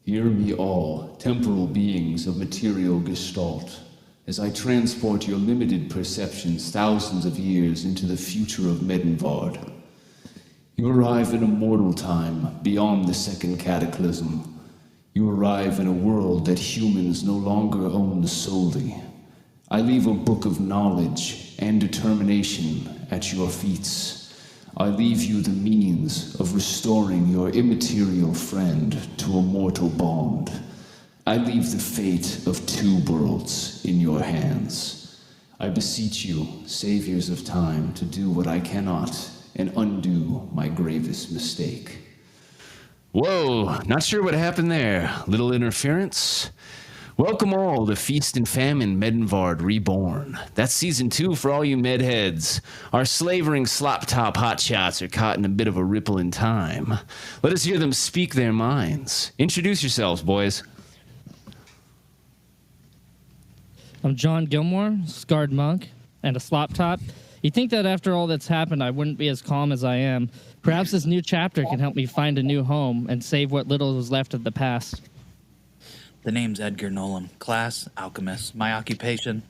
Hear me all, temporal beings of material gestalt, as I transport your limited perceptions thousands of years into the future of Medenvard. You arrive in a mortal time beyond the second cataclysm. You arrive in a world that humans no longer own solely. I leave a book of knowledge and determination at your feet. I leave you the means of restoring your immaterial friend to a mortal bond. I leave the fate of two worlds in your hands. I beseech you, saviors of time, to do what I cannot and undo my gravest mistake. Whoa, not sure what happened there. Little interference? Welcome all to Feast and Famine Medenvard Reborn. That's season 2 for all you medheads. Our slavering Slop Top hotshots are caught in a bit of a ripple in time. Let us hear them speak their minds. Introduce yourselves, boys. I'm John Gilmore, scarred monk, and a Slop Top. You'd think that after all that's happened, I wouldn't be as calm as I am. Perhaps this new chapter can help me find a new home and save what little was left of the past. The name's Edgar Nolan. Class, alchemist. My occupation?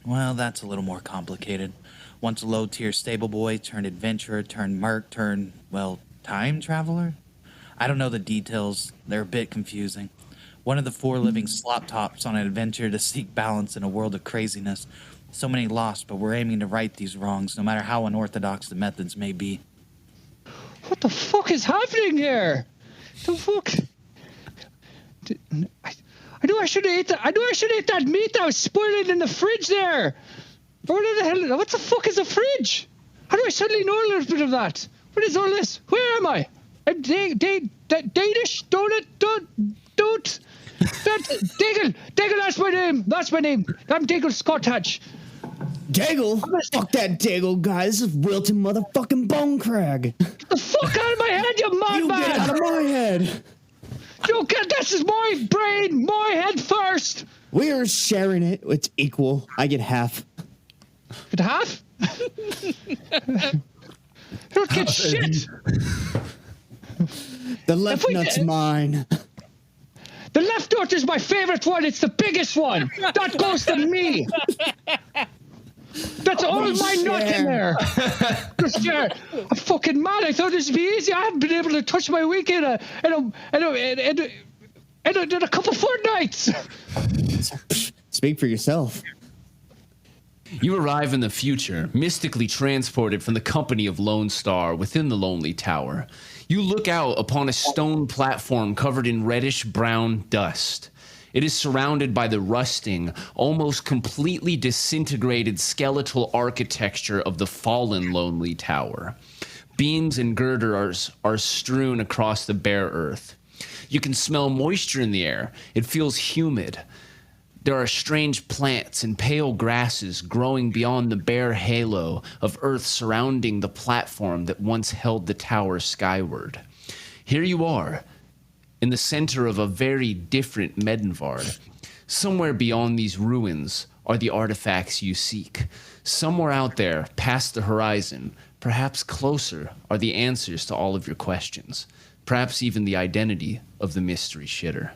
Well, that's a little more complicated. Once a low-tier stable boy, turned adventurer, turned merc, turned, well, time traveler? I don't know the details. They're a bit confusing. One of the 4 living Slop Tops on an adventure to seek balance in a world of craziness. So many lost, but we're aiming to right these wrongs, no matter how unorthodox the methods may be. What the fuck is happening here? The fuck? I knew I should have ate that. I knew I should have ate that meat that was spoiling in the fridge there. Where the hell? What the fuck is a fridge? How do I suddenly know a little bit of that? What is all this? Where am I? I'm Danish. Donut. Don't. Daigle. That's my name. I'm Daigle Scottatch. Daigle? Fuck that Daigle guy. This is Wilton motherfucking Bone Crag. Get the fuck out of my head, you madman! You get out of my head. You get this is my brain, my head first. We're sharing it. It's equal. I get half. Get half? Don't get shit. The left nut's mine. The left nut is my favorite one. It's the biggest one. That goes to me. That's all my nut in there. Just share. I'm fucking mad. I thought this would be easy. I haven't been able to touch my week in a couple fortnights. Speak for yourself. You arrive in the future, mystically transported from the company of Lone Star within the Lonely Tower. You look out upon a stone platform covered in reddish-brown dust. It is surrounded by the rusting, almost completely disintegrated skeletal architecture of the fallen Lonely Tower. Beams and girders are strewn across the bare earth. You can smell moisture in the air. It feels humid. There are strange plants and pale grasses growing beyond the bare halo of earth surrounding the platform that once held the tower skyward. Here you are, in the center of a very different Medenvard. Somewhere beyond these ruins are the artifacts you seek. Somewhere out there, past the horizon, perhaps closer, are the answers to all of your questions. Perhaps even the identity of the mystery shitter.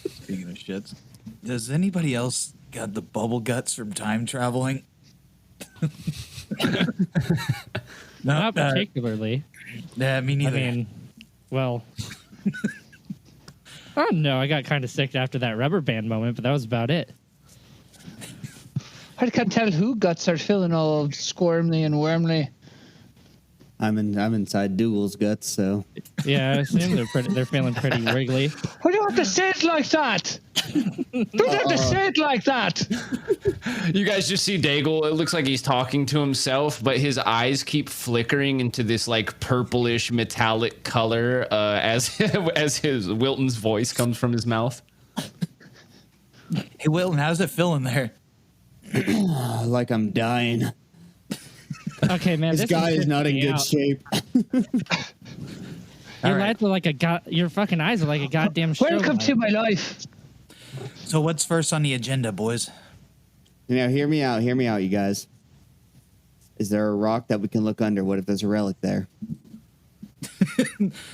Speaking of shits, does anybody else got the bubble guts from time traveling? Not particularly. Yeah, me neither. I mean, well, I don't know. I got kind of sick after that rubber band moment, but that was about it. I can't tell who guts are feeling all squirmly and wormly. I'm inside Dougal's guts, so. Yeah, I assume they're feeling pretty wriggly. Why do you have to say it like that? Don't have to say it like that. You guys just see Daigle. It looks like he's talking to himself, but his eyes keep flickering into this like purplish metallic color as his Wilton's voice comes from his mouth. Hey, Wilton, how's it feeling there? Like I'm dying. Okay, man. This guy is not in good shape. Your eyes are like your fucking eyes are like a goddamn show. Welcome to my life. So what's first on the agenda, boys? Now, hear me out, you guys. Is there a rock that we can look under? What if there's a relic there?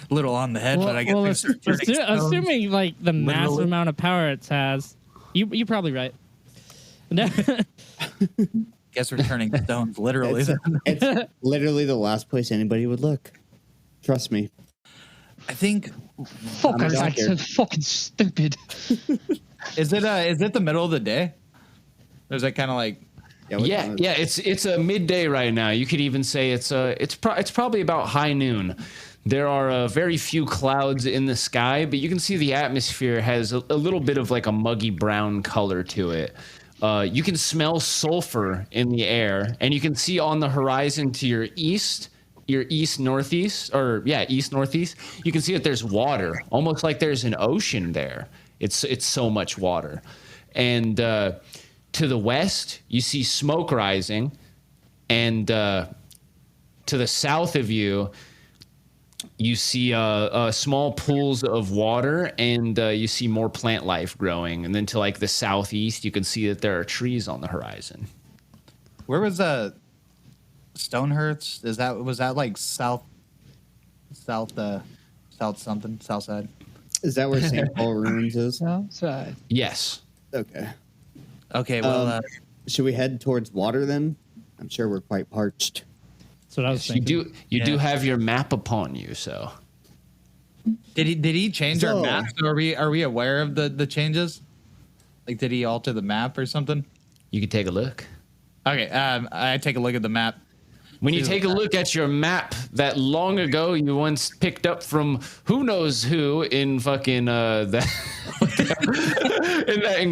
Little on the head, but I guess well, there's turning stones. assuming like the massive Literally. amount of power it has, you're probably right. Guess we're turning stones, literally. It's literally the last place anybody would look. Trust me. I think. Fuckers, I'm that's so fucking stupid. Is it the middle of the day? Or is that kind of like? Yeah, it's a midday right now. You could even say it's probably about high noon. There are very few clouds in the sky, but you can see the atmosphere has a little bit of like a muggy brown color to it. You can smell sulfur in the air, and you can see on the horizon to your east northeast, you can see that there's water, almost like there's an ocean there. It's so much water. And to the west, you see smoke rising, and to the south of you, you see small pools of water, and you see more plant life growing. And then to like the southeast, you can see that there are trees on the horizon. Where was Stonehurst? Was that like south side? Is that where St. Paul Ruins is? Outside. Yes. Okay. Okay, well, Should we head towards water then? I'm sure we're quite parched. That's what I was You thinking. do have your map upon you, so. did he change our So- map? So are we aware of the changes? Like, did he alter the map or something? You could take a look. Okay, I take a look at the map. When you take a look at your map that long ago you once picked up from who knows who in fucking in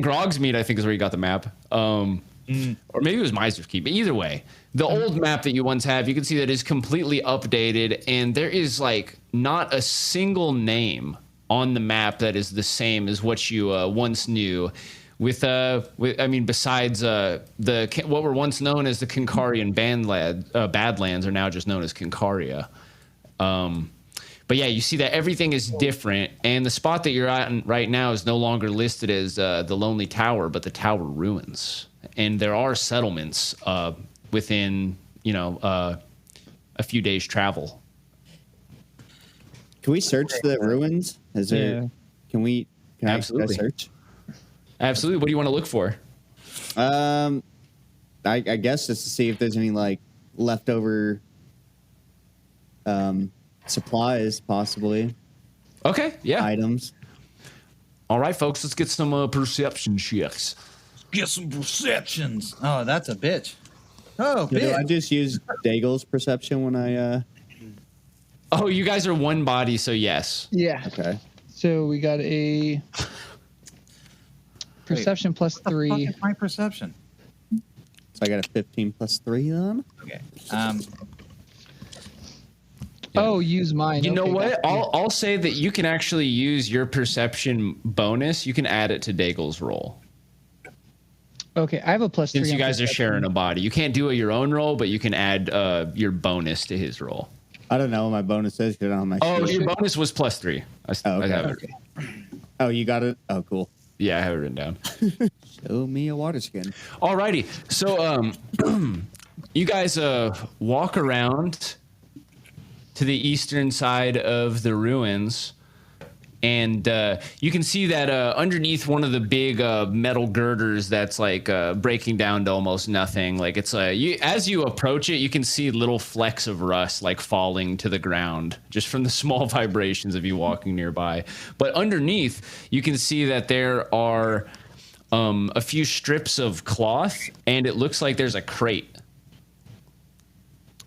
Grogsmead, I think is where you got the map. Or maybe it was Miser's Keep. But either way, the old map that you once have, you can see that is completely updated, and there is like not a single name on the map that is the same as what you once knew. Besides what were once known as the Kinkarian Badlands are now just known as Kinkaria. But yeah, you see that everything is different, and the spot that you're at right now is no longer listed as the Lonely Tower, but the Tower Ruins. And there are settlements within, a few days' travel. Can we search the ruins? Is there? Yeah. Can I Absolutely. search? Absolutely. What do you want to look for? I guess just to see if there's any like leftover supplies, possibly Okay, yeah. items. All right, folks, let's get some perception checks. Get some perceptions. Oh, that's a bitch. Oh, Do I bitch. just use Daigle's perception when I? Oh, you guys are one body, so yes. Yeah. Okay. So we got a perception plus Fuck 3. is my perception. So I got a 15 plus 3 on. Okay. Oh, use mine. You know Okay, what? gotcha. I'll say that you can actually use your perception bonus. You can add it to Daigle's roll. Okay, I have a plus 3. Since you on guys are perception. sharing a body. You can't do your own roll, but you can add your bonus to his roll. I don't know what my bonus is because I don't have my. Oh, sheet. your bonus was plus 3. I Oh, okay. have it. Okay. Oh, you got it. Oh, cool. Yeah, I have it written down. Show me a water skin. Alrighty. So you guys walk around to the eastern side of the ruins, and you can see that underneath one of the big metal girders that's like breaking down to almost nothing. Like it's as you approach it, you can see little flecks of rust like falling to the ground just from the small vibrations of you walking nearby. But underneath, you can see that there are a few strips of cloth, and it looks like there's a crate.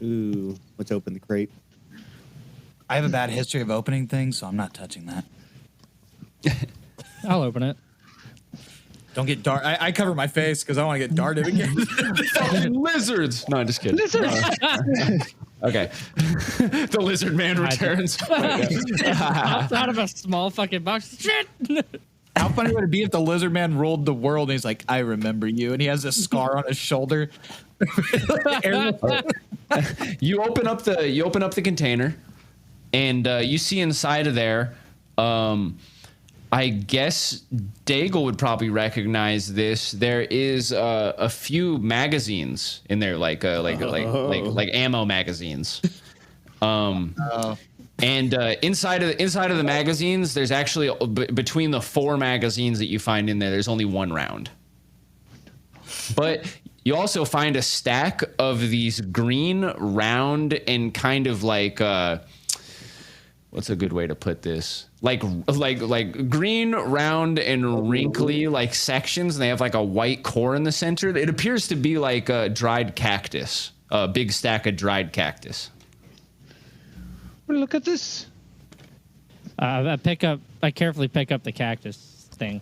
Ooh, let's open the crate. I have a bad history of opening things, so I'm not touching that. I'll open it. Don't get dart. I cover my face because I want to get darted again. Fucking lizards! No, I'm just kidding. Okay. The lizard man returns. Out of a small fucking box. Shit! How funny would it be if the lizard man ruled the world and he's like, I remember you, and he has a scar on his shoulder. You open up the container, and you see inside of there. I guess Daigle would probably recognize this. There is a few magazines in there, like ammo magazines. And inside of the magazines, there's actually between the 4 magazines that you find in there, there's only 1 round. But you also find a stack of these green, round, and kind of like what's a good way to put this? Like green, round, and wrinkly like sections, and they have like a white core in the center. It appears to be like a dried cactus, a big stack of dried cactus. Well, look at this. I carefully pick up the cactus thing.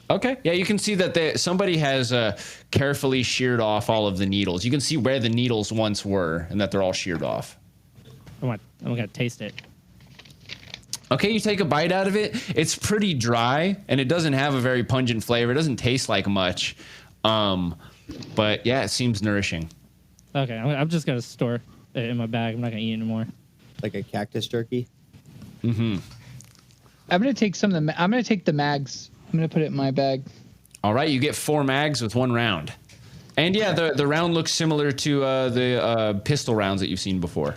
Okay. Yeah, you can see that somebody has carefully sheared off all of the needles. You can see where the needles once were, and that they're all sheared off. I'm gonna taste it. Okay, you take a bite out of it. It's pretty dry, and it doesn't have a very pungent flavor. It doesn't taste like much, but yeah, it seems nourishing. Okay, I'm just gonna store it in my bag. I'm not gonna eat anymore. Like a cactus jerky. Mm-hmm. I'm gonna take I'm gonna take the mags. I'm gonna put it in my bag. All right, you get 4 mags with 1 round, and yeah, the round looks similar to the pistol rounds that you've seen before.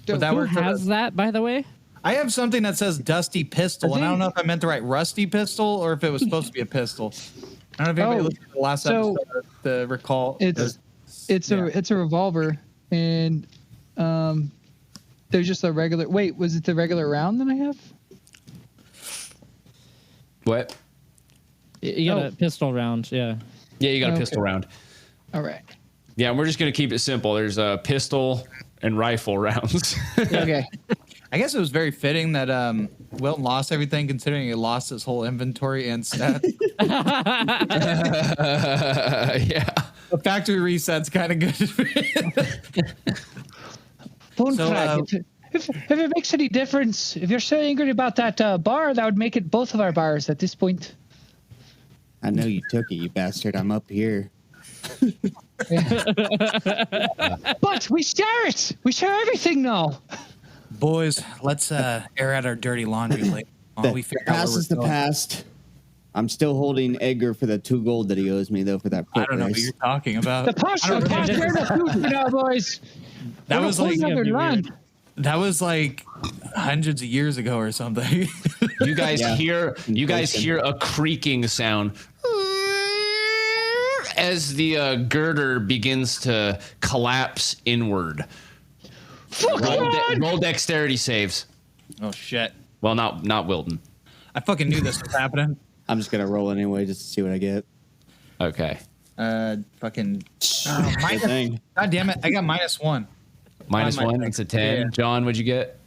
Would that Who work? has that, by the way? I have something that says Dusty Pistol, and I don't know if I meant to write Rusty Pistol or if it was supposed to be a pistol. I don't know if anybody listened to the last episode to recall. It's a revolver, and there's just a regular. Wait, was it the regular round that I have? What? You got a pistol round, yeah. Yeah, you got a pistol round. All right. Yeah, and we're just gonna keep it simple. There's a pistol and rifle rounds. Okay. I guess it was very fitting that Wilton lost everything, considering he lost his whole inventory and stat. Yeah. The factory reset's kind of good. Bone So, crack. If it makes any difference, if you're so angry about that bar, that would make it both of our bars at this point. I know you took it, you bastard. I'm up here. But we share it. We share everything now. Boys, let's air out our dirty laundry later. The past is the past. I'm still holding Edgar for the 2 gold that he owes me, though, for that I foot don't know what race. you're talking about. The past will pass. We're in the future now, boys. That We're was a whole like nother land. that was like hundreds of years ago or something. You guys hear a creaking sound as the girder begins to collapse inward. Roll dexterity saves. Oh shit! Well, not Wilton. I fucking knew this was happening. I'm just going to roll anyway just to see what I get. Okay. Fucking. Good thing. God damn it! I got -1. -1. That's a 10. Yeah. John, what'd you get?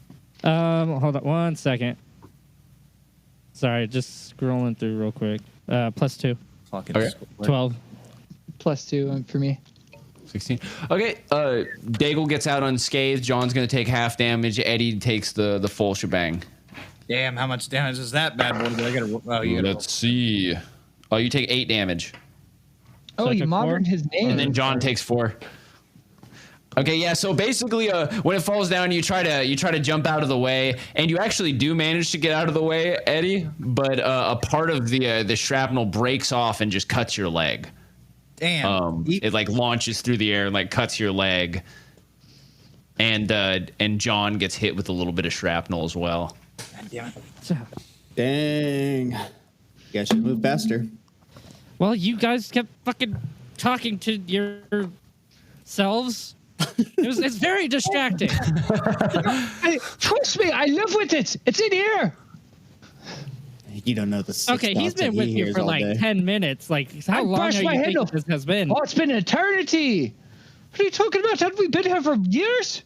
Hold on 1 second. Sorry, just scrolling through real quick. +2. Fucking Okay. 12. +2 for me. 16. Okay. Daigle gets out unscathed. John's gonna take half damage. Eddie takes the full shebang. Damn, how much damage is that bad boy? I gotta. Oh, you gotta. Let's see. Oh, you take 8 damage. Oh, I you took moderned 4? his name. And then John takes 4. Okay, yeah. So basically, when it falls down, you try to jump out of the way, and you actually do manage to get out of the way, Eddie. But a part of the shrapnel breaks off and just cuts your leg. Damn. It like launches through the air and like cuts your leg. And John gets hit with a little bit of shrapnel as well. God damn it. Dang. You guys should move faster. Well, you guys kept fucking talking to yourselves. It's very distracting. Trust me, I live with it. It's in here. You don't know the 6 Okay, he's thoughts that been with he you hears for all like day. 10 minutes. Like, how I long brushed are my you head thinking off. this has been? Oh, it's been an eternity. What are you talking about? Haven't we been here for years?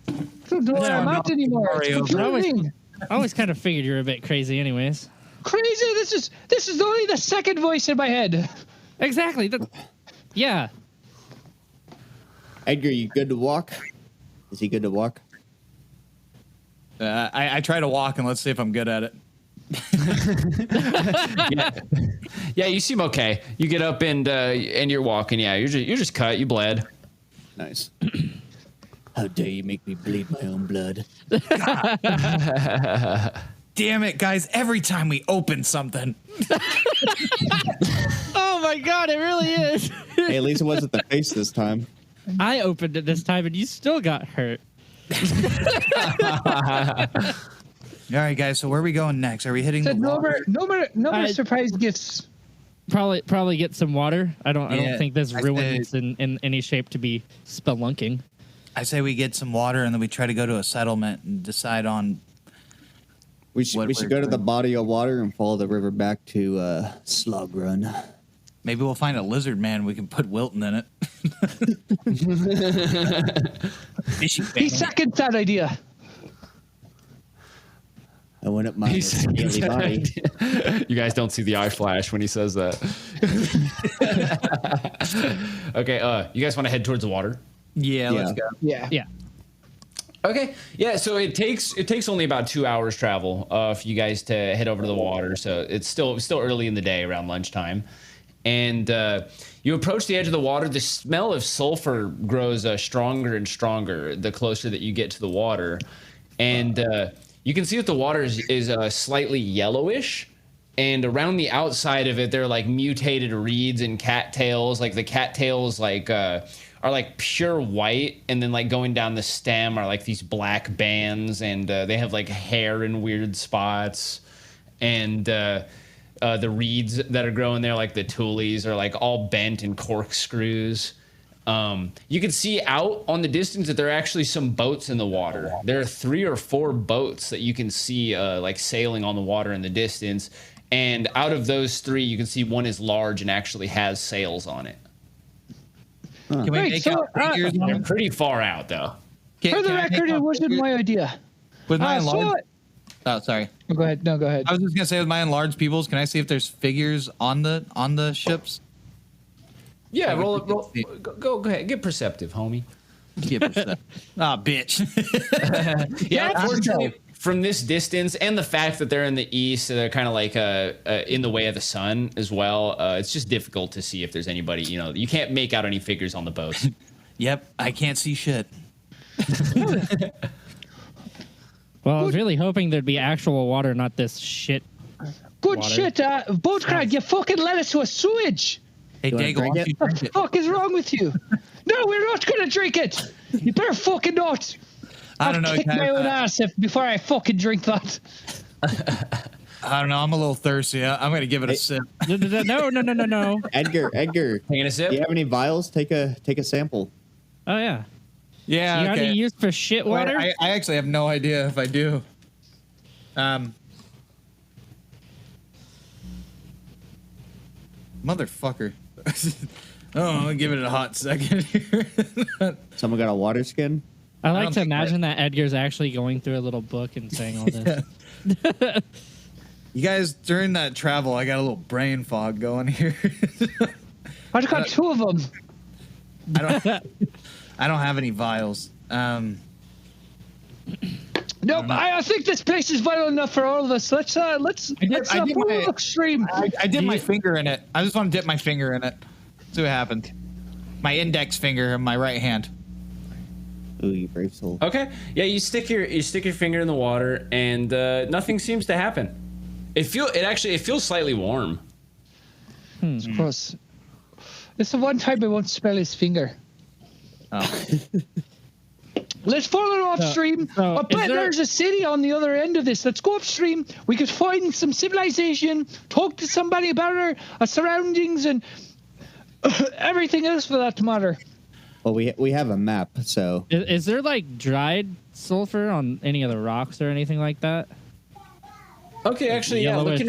I don't know where I'm at anymore. Mario. It's confusing. I always kind of figured you were a bit crazy anyways. Crazy. This is only the second voice in my head. Exactly. Yeah. Edgar, you good to walk? Is he good to walk? I try to walk and let's see if I'm good at it. Yeah, you seem okay. You get up and you're walking. Yeah, you're just cut. You bled. Nice. How dare you make me bleed my own blood? Damn it, guys! Every time we open something, Oh my god, it really is. Hey, at least it wasn't the face this time. I opened it this time and you still got hurt. All right, guys. So where are we going next? Are we hitting the Said no water? more, no more surprise gifts. Probably get some water. I don't think there's I ruins in any shape to be spelunking. I say we get some water and then we try to go to a settlement and decide on. We should go to the body of water and follow the river back to Slug Run. Maybe we'll find a lizard man. We can put Wilton in it. He seconds that idea. I wouldn't mind a scaly body. You guys don't see the eye flash when he says that. Okay, you guys want to head towards the water? Yeah, let's go. Yeah. Yeah. Okay, yeah. So it takes only about 2 hours travel for you guys to head over to the water. So it's still early in the day, around lunchtime, and you approach the edge of the water. The smell of sulfur grows stronger and stronger the closer that you get to the water, and you can see that the water is slightly yellowish. And around the outside of it, there are like mutated reeds and cattails. Like the cattails, are like pure white, and then like going down the stem are like these black bands, and they have like hair in weird spots. And the reeds that are growing there, like the tules, are like all bent and corkscrews. You can see out on the distance that there are actually some boats in the water. There are 3 or 4 boats that you can see like sailing on the water in the distance. And out of those 3, you can see one is large and actually has sails on it. Can we Right, make so, out figures on They're them? pretty far out, though. For the Can I make record, it out wasn't figures? my idea. With my enlarged. So, Oh, sorry. go ahead. No, go ahead. I was just gonna say with my enlarged peoples. Can I see if there's figures on the ships? Yeah, Like a roll. perceptive. Go ahead. Get perceptive, homie. Ah, bitch. Yeah, That's unfortunately, dope. from this distance and the fact that they're in the east, so they're kind of like in the way of the sun as well. It's just difficult to see if there's anybody. You can't make out any figures on the boats. Yep, I can't see shit. Well, I was really hoping there'd be actual water, not this shit. Good Water. shit, Boat Crag, you fucking led us to a sewage. Hey, wanna Daigle, why drink don't you What drink the it? fuck is wrong with you? No, we're not gonna drink it. You better fucking not. I don't know. I'll kick guys, my own ass before I fucking drink that. I don't know. I'm a little thirsty. I'm gonna give it a sip. No. Edgar, Taking a sip. do you have any vials? Take a sample. Oh yeah. Yeah. You got okay. any use for shit Well, water? I actually have no idea if I do. Motherfucker. I'll give it a hot second here. Someone got a water skin? I like don't to think imagine that Edgar's actually going through a little book and saying all this. You guys, during that travel, I got a little brain fog going here. I've got 2 of them. I don't have any vials. No, I think this place is vital enough for all of us. Let's I did go my- upstream. I did my finger in it. I just want to dip my finger in it. See what happened. My index finger in my right hand. Ooh, you brave soul. Okay. Yeah, you stick your finger in the water, and nothing seems to happen. It feels slightly warm. It's gross. It's the one time I won't smell his finger. Oh. Let's follow upstream. so I is bet there- there's a city on the other end of this. Let's go upstream. We could find some civilization, talk to somebody about our surroundings, and everything else for that matter. Well, we have a map, so Is there like dried sulfur on any of the rocks or anything like that? Okay, actually, yeah. Yellowish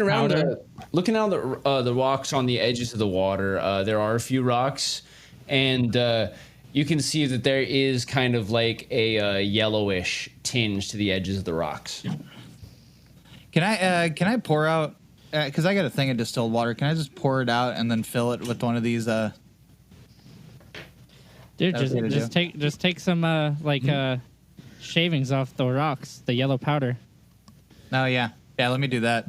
Looking down the rocks on the edges of the water, there are a few rocks, and you can see that there is kind of like a yellowish tinge to the edges of the rocks. Can I pour out? Because I got a thing of distilled water. Can I just pour it out and then fill it with one of these? Dude, That was the way to just take some shavings off the rocks, the yellow powder. Oh yeah. Let me do that.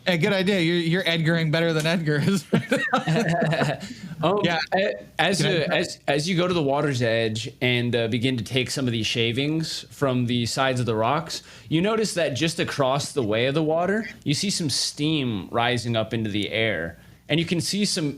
Hey, good idea. You're Edgaring better than Edgar is. Yeah. As you go to the water's edge and begin to take some of these shavings from the sides of the rocks, you notice that just across the way of the water, you see some steam rising up into the air, and you can see some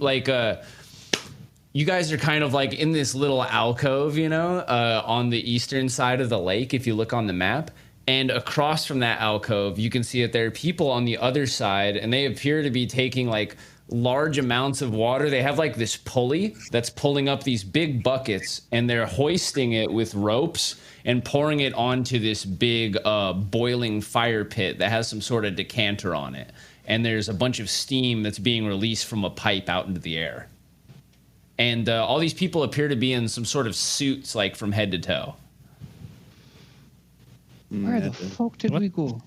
you guys are kind of like in this little alcove, on the eastern side of the lake, if you look on the map. And across from that alcove, you can see that there are people on the other side, and they appear to be taking like large amounts of water. They have like this pulley that's pulling up these big buckets, and they're hoisting it with ropes and pouring it onto this big boiling fire pit that has some sort of decanter on it. And there's a bunch of steam that's being released from a pipe out into the air. And all these people appear to be in some sort of suits, like from head to toe. Where the fuck did we go?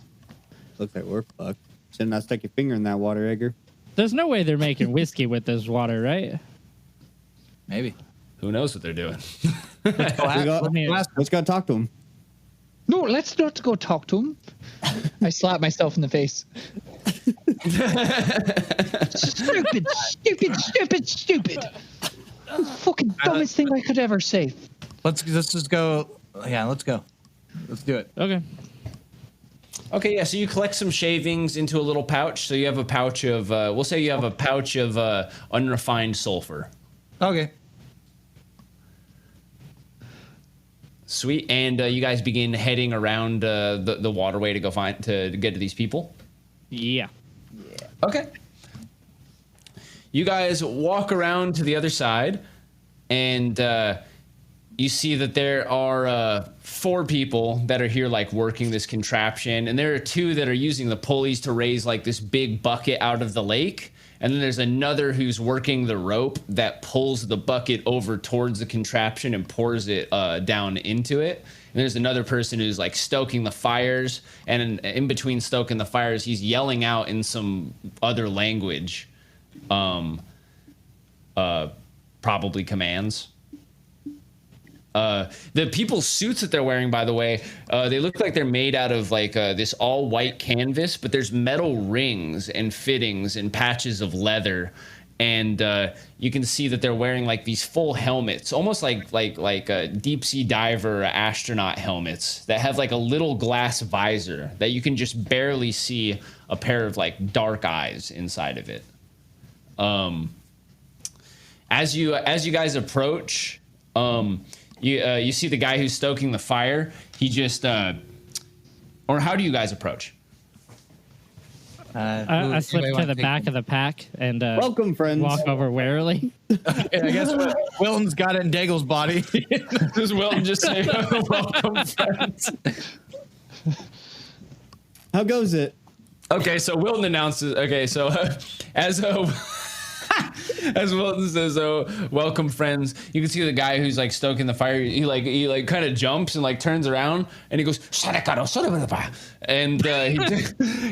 Looks like we're fucked. Should not stick your finger in that water, Edgar. There's no way they're making whiskey with this water, right? Maybe. Who knows what they're doing? Let's go talk to him. No, let's not go talk to him. I slap myself in the face. Stupid. Fucking dumbest thing I could ever say. Let's just go. Yeah, let's go. Let's do it. Okay. Okay, yeah, so you collect some shavings into a little pouch. So you have a pouch of, we'll say you have a pouch of unrefined sulfur. Okay. Sweet. And you guys begin heading around the waterway to get to these people? Yeah. Okay. You guys walk around to the other side, and you see that there are 4 people that are here, like, working this contraption, and there are 2 that are using the pulleys to raise, like, this big bucket out of the lake, and then there's another who's working the rope that pulls the bucket over towards the contraption and pours it down into it. And there's another person who's, like, stoking the fires, and in between stoking the fires, he's yelling out in some other language, probably commands. The people's suits that they're wearing, by the way, they look like they're made out of like this all white canvas, but there's metal rings and fittings and patches of leather, and you can see that they're wearing like these full helmets, almost like deep sea diver astronaut helmets that have like a little glass visor that you can just barely see a pair of like dark eyes inside of it. As you guys approach, you see the guy who's stoking the fire. He just, or how do you guys approach? I slip to the back of the pack and Welcome, friends. walk over warily. I guess Wilton's got it in Daigle's body. Does Wilton just say, welcome, friends? How goes it? Okay, so Wilton announces, as Wilton says, welcome, friends. You can see the guy who's like stoking the fire. He kind of jumps and like turns around and he goes, and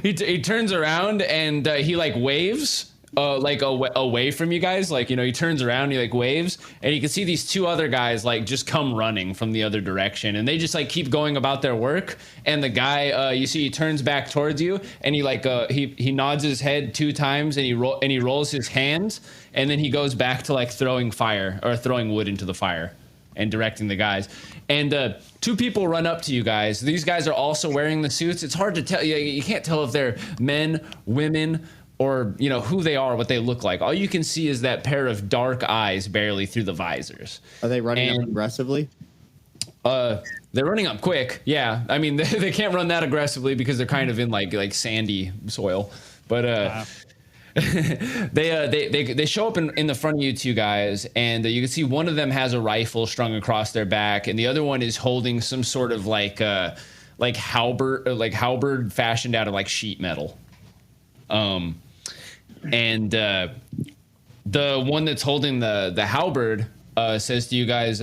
he turns around and he like waves away from you guys. Like, he turns around, he like waves, and you can see these 2 other guys like just come running from the other direction, and they just like keep going about their work. And the guy, you see, he turns back towards you, and he like he nods his head 2 times, and he rolls his hands, and then he goes back to like throwing wood into the fire and directing the guys. And 2 people run up to you guys. These guys are also wearing the suits. It's hard to tell. You can't tell if they're men, women, or who they are, what they look like. All you can see is that pair of dark eyes barely through the visors. Are they running up aggressively? They're running up quick. Yeah, I mean they can't run that aggressively because they're kind of in like sandy soil. But they show up in the front of you 2 guys, and you can see one of them has a rifle strung across their back, and the other one is holding some sort of like halberd fashioned out of like sheet metal. And the one that's holding the halberd says to you guys,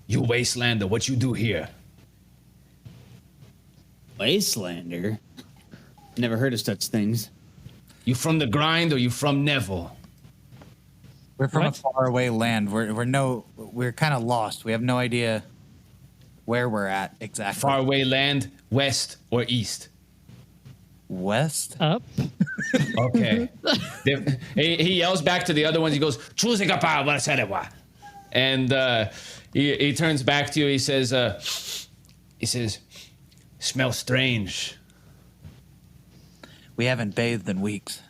"You wastelander, what you do here?" Wastelander? Never heard of such things. You from the grind or you from Neville? We're from What? a faraway land. We're kind of lost. We have no idea where we're at exactly. Faraway land, west or east? West? Up. Okay. He yells back to the other ones. He goes, and he turns back to you. He says, "Smells strange." We haven't bathed in weeks.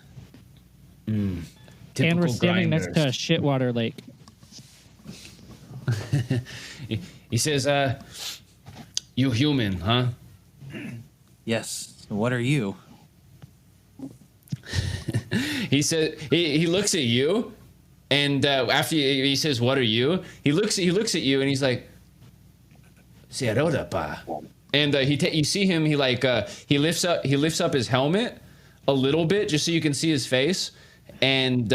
And Typical we're standing next to a grinders. shitwater lake. He says, you human, huh? Yes. What are you? He said he looks at you, and after he says, "What are you?" He looks at you, and he's like, "Seroda pa." And you see him. He he lifts up his helmet a little bit just so you can see his face, and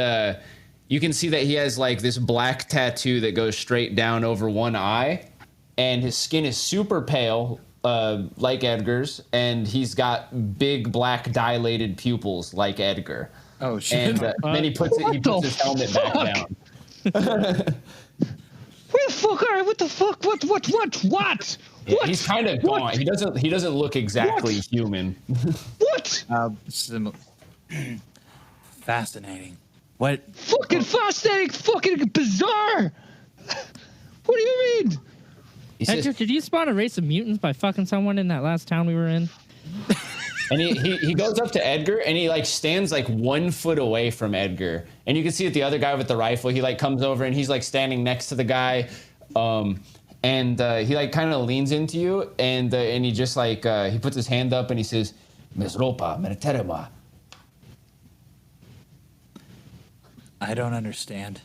you can see that he has like this black tattoo that goes straight down over one eye, and his skin is super pale. Like Edgar's, and he's got big black dilated pupils like Edgar. Oh shit! And then he puts his helmet back down. Where the fuck are you? What the fuck? What? What? He's kind of gone. He doesn't look exactly human. What? Fascinating. What? Fucking fascinating, fucking bizarre. What do you mean? He says, Edgar, did you spawn a race of mutants by fucking someone in that last town we were in? and he goes up to Edgar and he like stands like 1 foot away from Edgar, and you can see that the other guy with the rifle, he like comes over and he's like standing next to the guy, and he like kind of leans into you, and he just like he puts his hand up and he says, "Mesropa meriterema." I don't understand.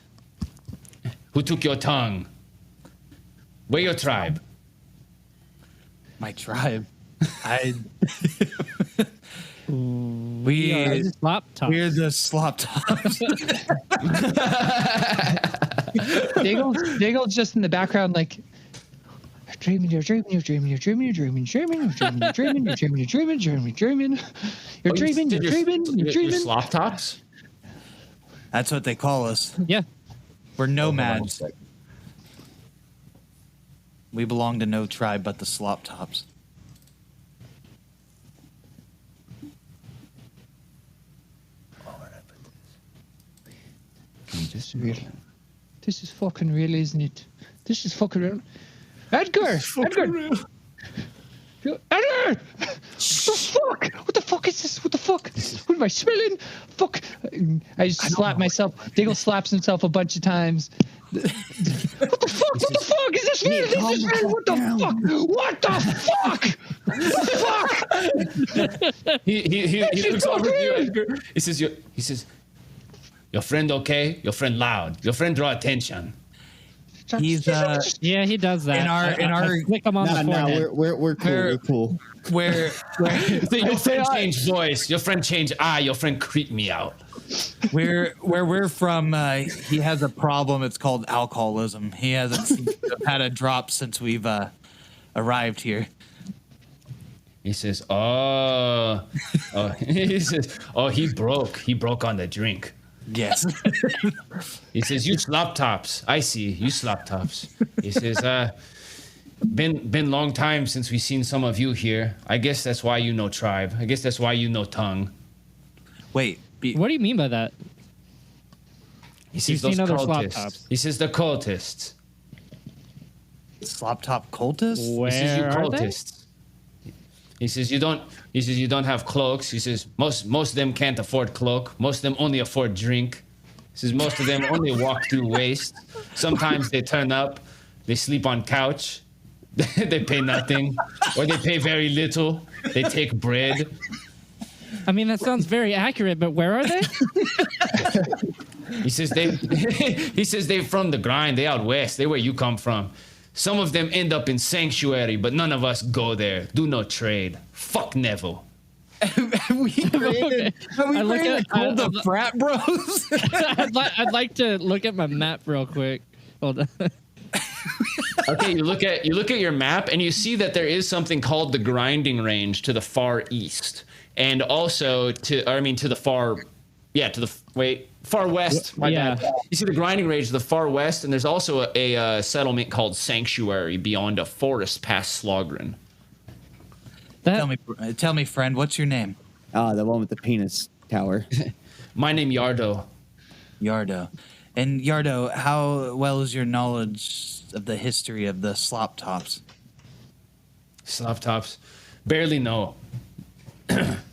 Who took your tongue? Where your tribe? My tribe. We are the Slop Tops. we're the Slop Tops. Daigle's just in the background, like, you're dreaming. You're dreaming. You're dreaming. Slop Tops? That's what they call us. Yeah. We're nomads. We belong to no tribe but the Slop Tops. This is real. This is fucking real, isn't it? This is fucking real. Edgar! Edgar! Edgar! What the fuck is this? What the fuck? What am I smelling? Fuck! I just slap myself. Diggle slaps himself a bunch of times. What the fuck? What the fuck? Is this real? This is real? What the fuck? What the fuck? What the fuck? He looks over at you, Edgar. He says, your friend okay? Your friend loud. Your friend draw attention. He's Yeah, he does that. in our I click him on the forehead. We're cool. We're cool. where So your friend changed voice. Your friend changed eye. Your friend creeped me out. where we're from, he has a problem. It's called alcoholism. He hasn't had a drop since we've arrived here. He says, he says, he broke on the drink. Yes. He says, you Slop Tops. I see, you Slop Tops. He says, been long time since we've seen some of you here. I guess that's why you know tribe. I guess that's why you know tongue. Wait. What do you mean by that? He says, You've those seen other Slop cultists. Tops. He says, the cultists. Slop Top cultists? Where He says, you are they? cultists. He says you don't have cloaks. He says most of them can't afford cloak. Most of them only afford drink. He says most of them only walk through waste. Sometimes they turn up, they sleep on couch, they pay nothing, or they pay very little. They take bread. I mean, that sounds very accurate, but where are they? He says they're from the grind. They out west. They where you come from. Some of them end up in sanctuary, but none of us go there. Do no trade. Fuck Neville. Have we created the frat bros? I'd like to look at my map real quick. Hold on. Okay, you look at your map and you see that there is something called the grinding range to the far east, and also to the far west. My Yeah. bad. You see the grinding range to the far west, and there's also a settlement called Sanctuary beyond a forest past Slogren. Tell me, friend, what's your name? The one with the penis tower. My name Yardo. Yardo. And Yardo, how well is your knowledge of the history of the Slop Tops? Slop Tops. Barely know.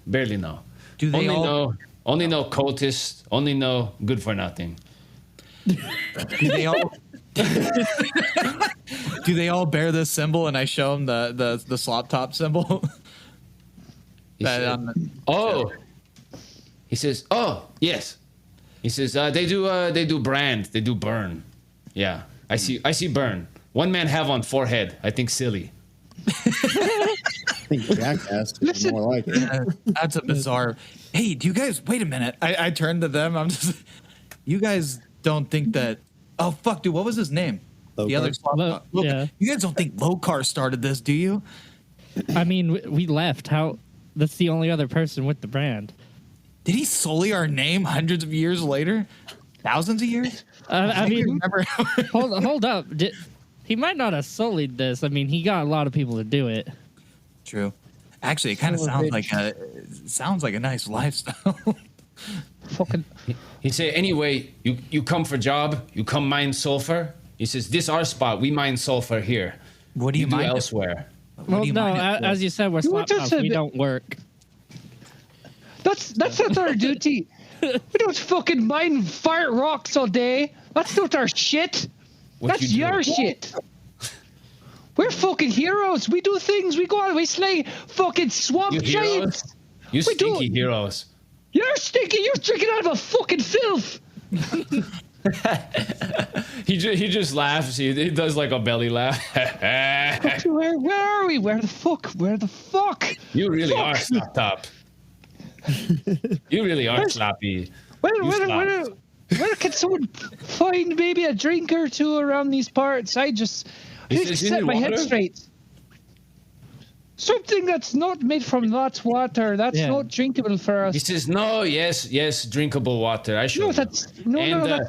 Barely know. Do they Only all know. Only no cultists. Only no good for nothing. Do they all? Do they all bear this symbol? And I show them the slop top symbol. He said, oh, he says, oh yes. He says they do brand, they do burn. Yeah, I see burn. One man have on forehead. I think silly. I think jackass is more like it. That's a bizarre. Hey, do you guys wait a minute? I turned to them. I'm just. You guys don't think that? Oh fuck, dude, what was his name? The other slop top. Yeah. You guys don't think Lokar started this, do you? I mean, we left. How? That's the only other person with the brand. Did he sully our name hundreds of years later? Thousands of years? I mean, remember. hold up. He might not have sullied this. I mean, he got a lot of people to do it. True. Actually, it kind of sounds like a nice lifestyle. Fucking. He say, anyway, you come for job, you come mine sulfur. He says, this our spot. We mine sulfur here. What do you do mind elsewhere? Well, no, as you said, we're slop tops. We don't work. That's not our duty. We don't fucking mine fart rocks all day. That's not our shit. That's your shit. We're fucking heroes. We do things. We go out. We slay fucking swamp giants. You stinky heroes. You're stinky. You're drinking out of a fucking filth. He just laughs. He does like a belly laugh. Where are we? Where the fuck? You really are Slop Top. You really are sloppy. Where can someone find maybe a drink or two around these parts? I just need to set my head straight. Something that's not made from that water. That's not drinkable for us. He says, no, yes, drinkable water. I show you. No,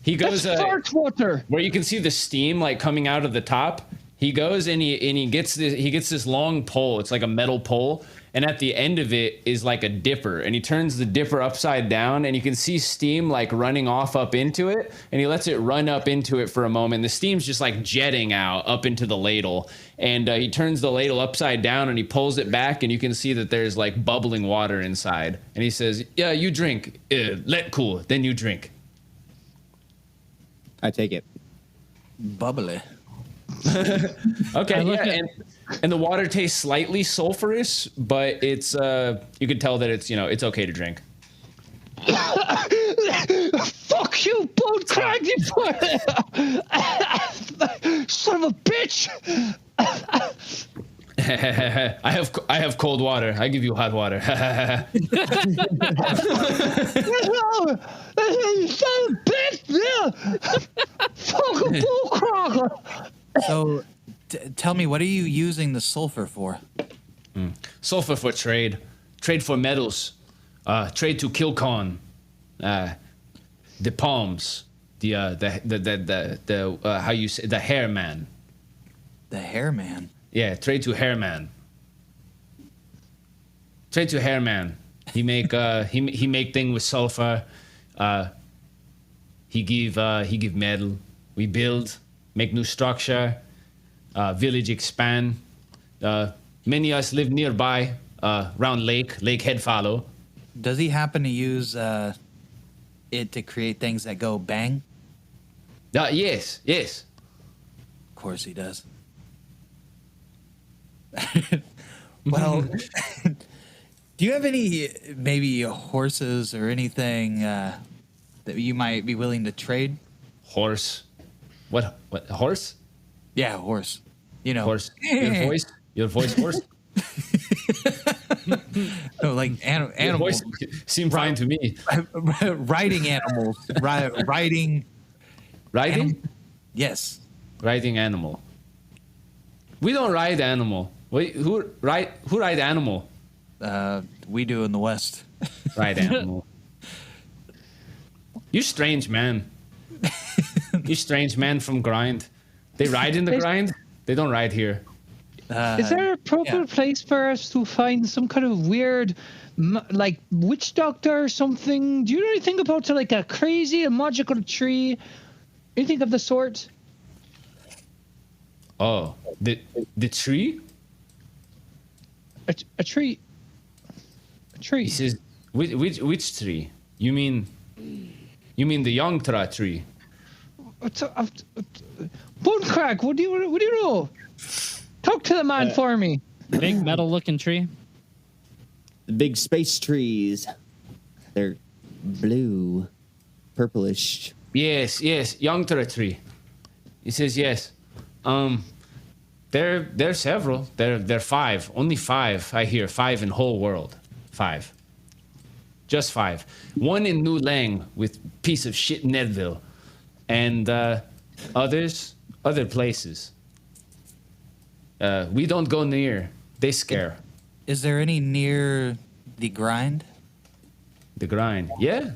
he goes fart water. where you can see the steam like coming out of the top. He goes and he gets this long pole. It's like a metal pole, and at the end of it is like a dipper, and he turns the dipper upside down, and you can see steam like running off up into it, and he lets it run up into it for a moment. The steam's just like jetting out up into the ladle, and he turns the ladle upside down and he pulls it back, and you can see that there's like bubbling water inside, and he says, yeah, you drink, let cool, then you drink. I take it. Bubbly. Okay, yeah, and the water tastes slightly sulfurous, but it's you can tell that it's it's okay to drink. Fuck you, bone crag, you son of a bitch! I have cold water. I give you hot water. Son of a bitch! Fuck a bull crag! So, tell me, what are you using the sulfur for? Sulfur for trade for metals, trade to Kilcon, the palms, the how you say the hair man. The hair man. Yeah, trade to hair man. Trade to hair man. He make he make thing with sulfur. He give metal. We build, make new structure. Village expand. Many of us live nearby, round Lake Headfollow. Does he happen to use it to create things that go bang? Yes. Of course he does. Well, do you have any maybe horses or anything that you might be willing to trade? Horse. What horse? Yeah, horse. You know, Horse. Your voice horse. No, like Your animals. voice seemed fine to me. Riding animals. Riding. Yes. Riding animal. We don't ride animal. Wait, who ride animal? We do in the West. Ride animal. You strange man. You strange man from grind. They ride in the grind. They don't ride here. Is there a proper place for us to find some kind of weird, like witch doctor or something? Do you know anything about like a crazy, a magical tree? Anything of the sort? Oh, the tree? A tree. A tree. He says, Which tree? You mean the young tree? Bonecrack, what do you know? Talk to the man for me. Big metal-looking tree. The big space trees. They're blue, purplish. Yes, young tree. He says yes. There several. There 5. Only 5. I hear 5 in whole world. 5. Just 5. 1 in New Lang with piece of shit Nedville, and other places. We don't go near. They scare. Is there any near the grind? The grind. Yeah.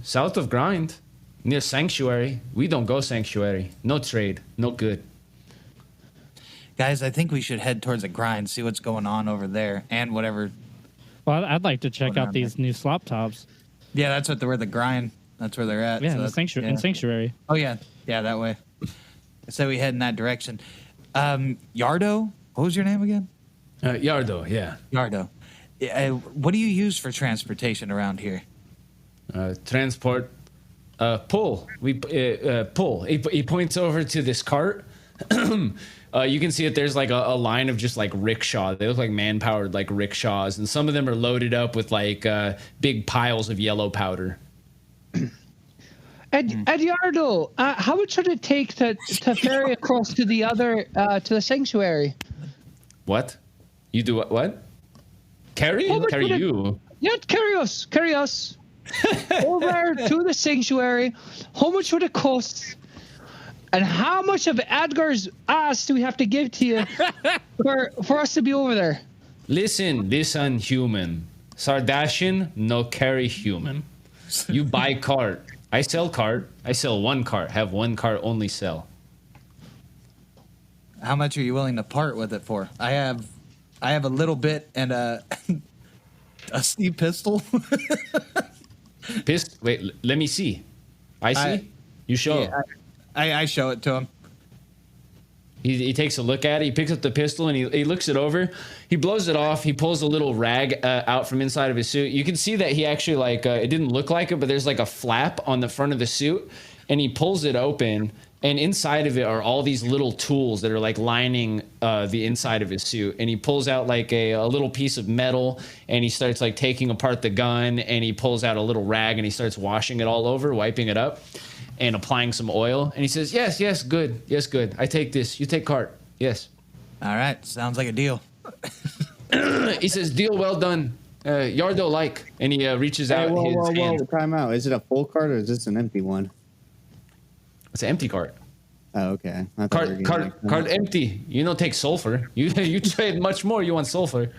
South of grind. Near sanctuary. We don't go sanctuary. No trade. No good. Guys, I think we should head towards the grind, see what's going on over there, and whatever. Well, I'd like to check out these new slop tops. Yeah, that's what they're the grind. That's where they're at. Yeah, so in sanctuary. Oh yeah, that way. So we head in that direction. Yardo, what was your name again? Yardo, yeah. Yardo. What do you use for transportation around here? Transport. Pull. We pull. He points over to this cart. You can see that there's like a line of just like rickshaw. They look like man-powered like rickshaws, and some of them are loaded up with like big piles of yellow powder. Eduardo, how much would it take to ferry across to the other to the sanctuary? What? You do what? Carry? How much Carry would it- you? Yeah, carry us over to the sanctuary. How much would it cost? And how much of Adgar's ass do we have to give to you for us to be over there? Listen, human. Sardashian, no carry human. You buy cart. I sell cart. I sell 1 cart. Have 1 cart only sell. How much are you willing to part with it for? I have a little bit and a steep pistol. Wait, let me see. I see. You show. Yeah, I show it to him. He takes a look at it. He picks up the pistol and he looks it over. He blows it off. He pulls a little rag out from inside of his suit. You can see that he actually like it didn't look like it, but there's like a flap on the front of the suit, and he pulls it open. And inside of it are all these little tools that are like lining the inside of his suit. And he pulls out like a little piece of metal, and he starts like taking apart the gun, and he pulls out a little rag and he starts washing it all over, wiping it up, and applying some oil. And he says, yes, good. Yes, good. I take this. You take cart. Yes. All right, sounds like a deal. He says, deal well done. Yardo like. And he reaches out his hand. Time out. Is it a full cart or is this an empty one? It's an empty cart. Oh, okay. I thought you were getting Cart empty. You don't take sulfur. You trade much more. You want sulfur.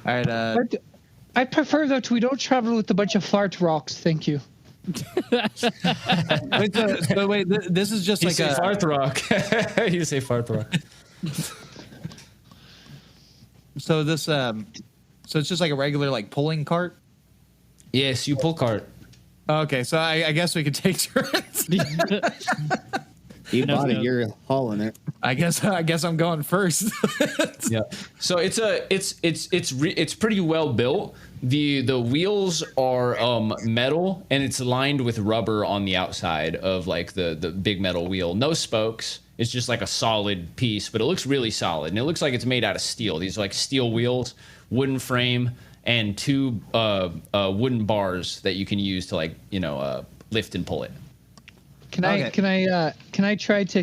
All right. I prefer that we don't travel with a bunch of fart rocks. Thank you. Wait, this is just You like say a fart rock. You say fart rock. so this so it's just like a regular like pulling cart. Yes, you pull cart. Okay, so I guess we could take turns. You bought it. You're hauling it. I guess I'm going first. Yeah. So it's pretty well built. The wheels are metal, and it's lined with rubber on the outside of like the big metal wheel. No spokes. It's just like a solid piece, but it looks really solid, and it looks like it's made out of steel. These are like steel wheels, wooden frame, and 2 wooden bars that you can use to like lift and pull it. Can Okay. I try to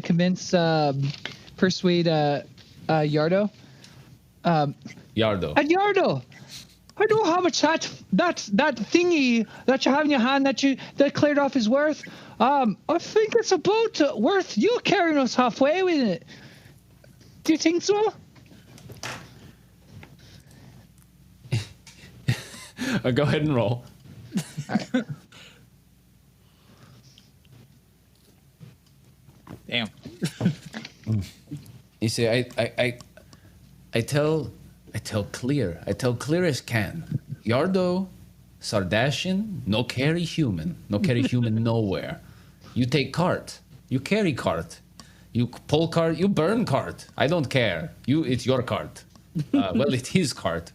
persuade Yardo? Yardo. And Yardo, I know how much that thingy that you have in your hand that cleared off is worth. I think it's about worth you carrying us halfway with it. Do you think so? Go ahead and roll. Damn. You say, I tell clear as can. Yardo, Sardashian, no carry human nowhere. You take cart, you carry cart, you pull cart, you burn cart. I don't care. It's your cart. Well, it's his cart.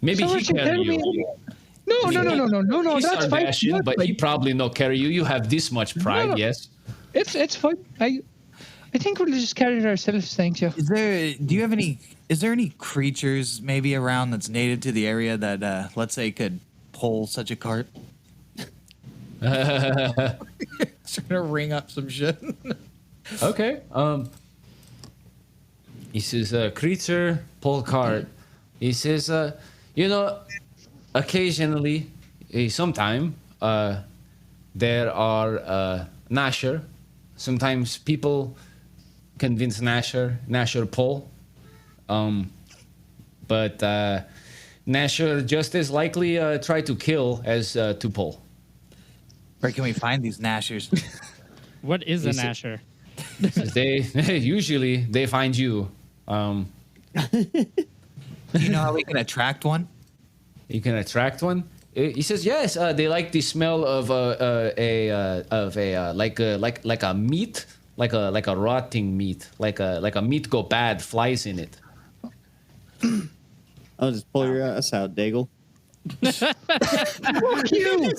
Maybe he carry you. No, He's that's fine. Kardashian, but he probably no carry you. You have this much pride, No. yes. It's fine. I think we'll just carry it ourselves, thank you. Is there any creatures maybe around that's native to the area that let's say could pull such a cart? Trying to ring up some shit. Okay. He says, creature, pull cart. He says, occasionally, sometime, there are Nasher. Sometimes people convince Nasher pull. But Nasher just as likely try to kill as to pull. Where can we find these Nashers? What is a Nasher? They usually they find you. Do you know how we can attract one? You can attract one. He says yes. They like the smell of like a meat, like a rotting meat, like a meat go bad, flies in it. I'll just pull your ass out, Daigle. Fuck you!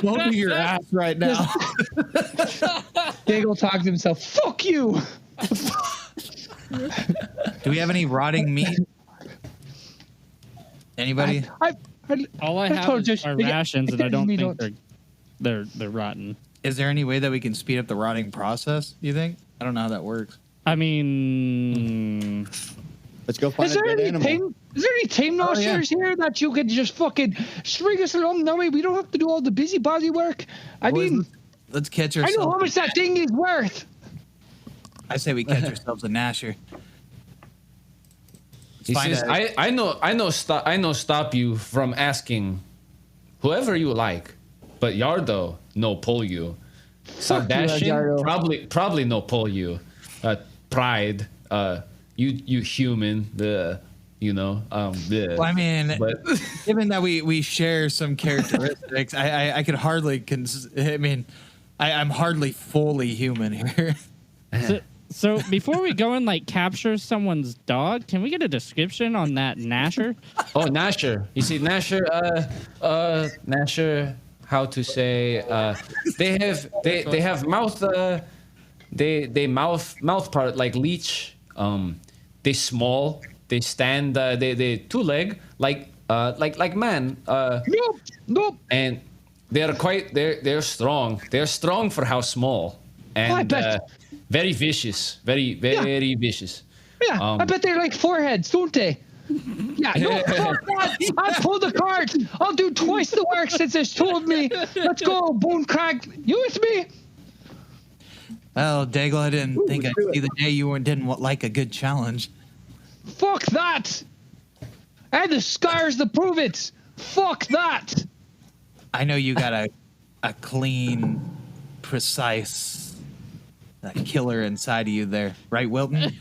Bumping your ass right now. Daigle talked to himself. Fuck you! Do we have any rotting meat? Anybody? All I have told is you- are rations, and I don't We think don't- they're rotten. Is there any way that we can speed up the rotting process? You think? I don't know how that works. I mean, Let's go find Is a there dead any animal. team Nashers here that you could just fucking string us along? That way we don't have to do all the busybody work. I Boys, mean, let's catch I know how ourselves. much that thing is worth. I say we catch ourselves a Nasher. He says, I know stop you from asking whoever you like, but Yardo no pull you. Sardashian probably no pull you. Pride, you human, Well, I mean, but given that we share some characteristics, I could hardly. I'm hardly fully human here. so before we go and like capture someone's dog, can we get a description on that Nasher? oh Nasher, you see Nasher, Nasher, how to say? They have mouth. They mouth part like leech. They small. They stand. They two leg like man. Nope. And they're strong. They're strong for how small. And I bet. very vicious. Very vicious. Yeah, I bet they're like foreheads, don't they? Yeah, no, fuck that. I'll pull the cart. I'll do twice the work since it's told me. Let's go, Bone Crag. You with me? Well, Daigle, I didn't think I'd see the day you didn't like a good challenge. Fuck that. And the scars to prove it. Fuck that. I know you got a clean, precise killer inside of you there, right, Wilton?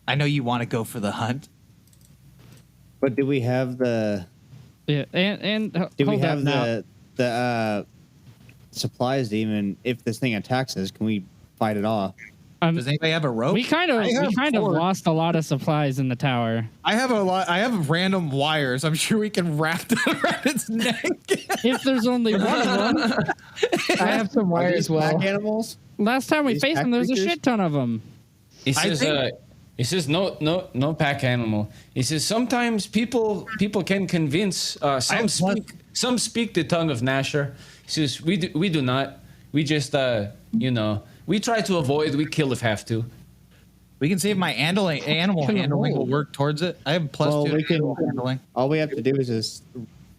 I know you want to go for the hunt. But do we have the? Yeah, and Do we hold have up now. the supplies to even if this thing attacks us? Can we fight it off? Does anybody have a rope? We kind of lost a lot of supplies in the tower. I have random wires. I'm sure we can wrap them around its neck. If there's only one of them. I have some Are wires these as well. pack animals? Last time we These faced pack them, there was a creatures? shit ton of them. He says no pack animal. He says sometimes people can convince. Some speak the tongue of Nasher. He says we do not. We just we try to avoid. We kill if have to. We can see if my animal handling will work towards it. I have +2 we can- animal handling. All we have to do is just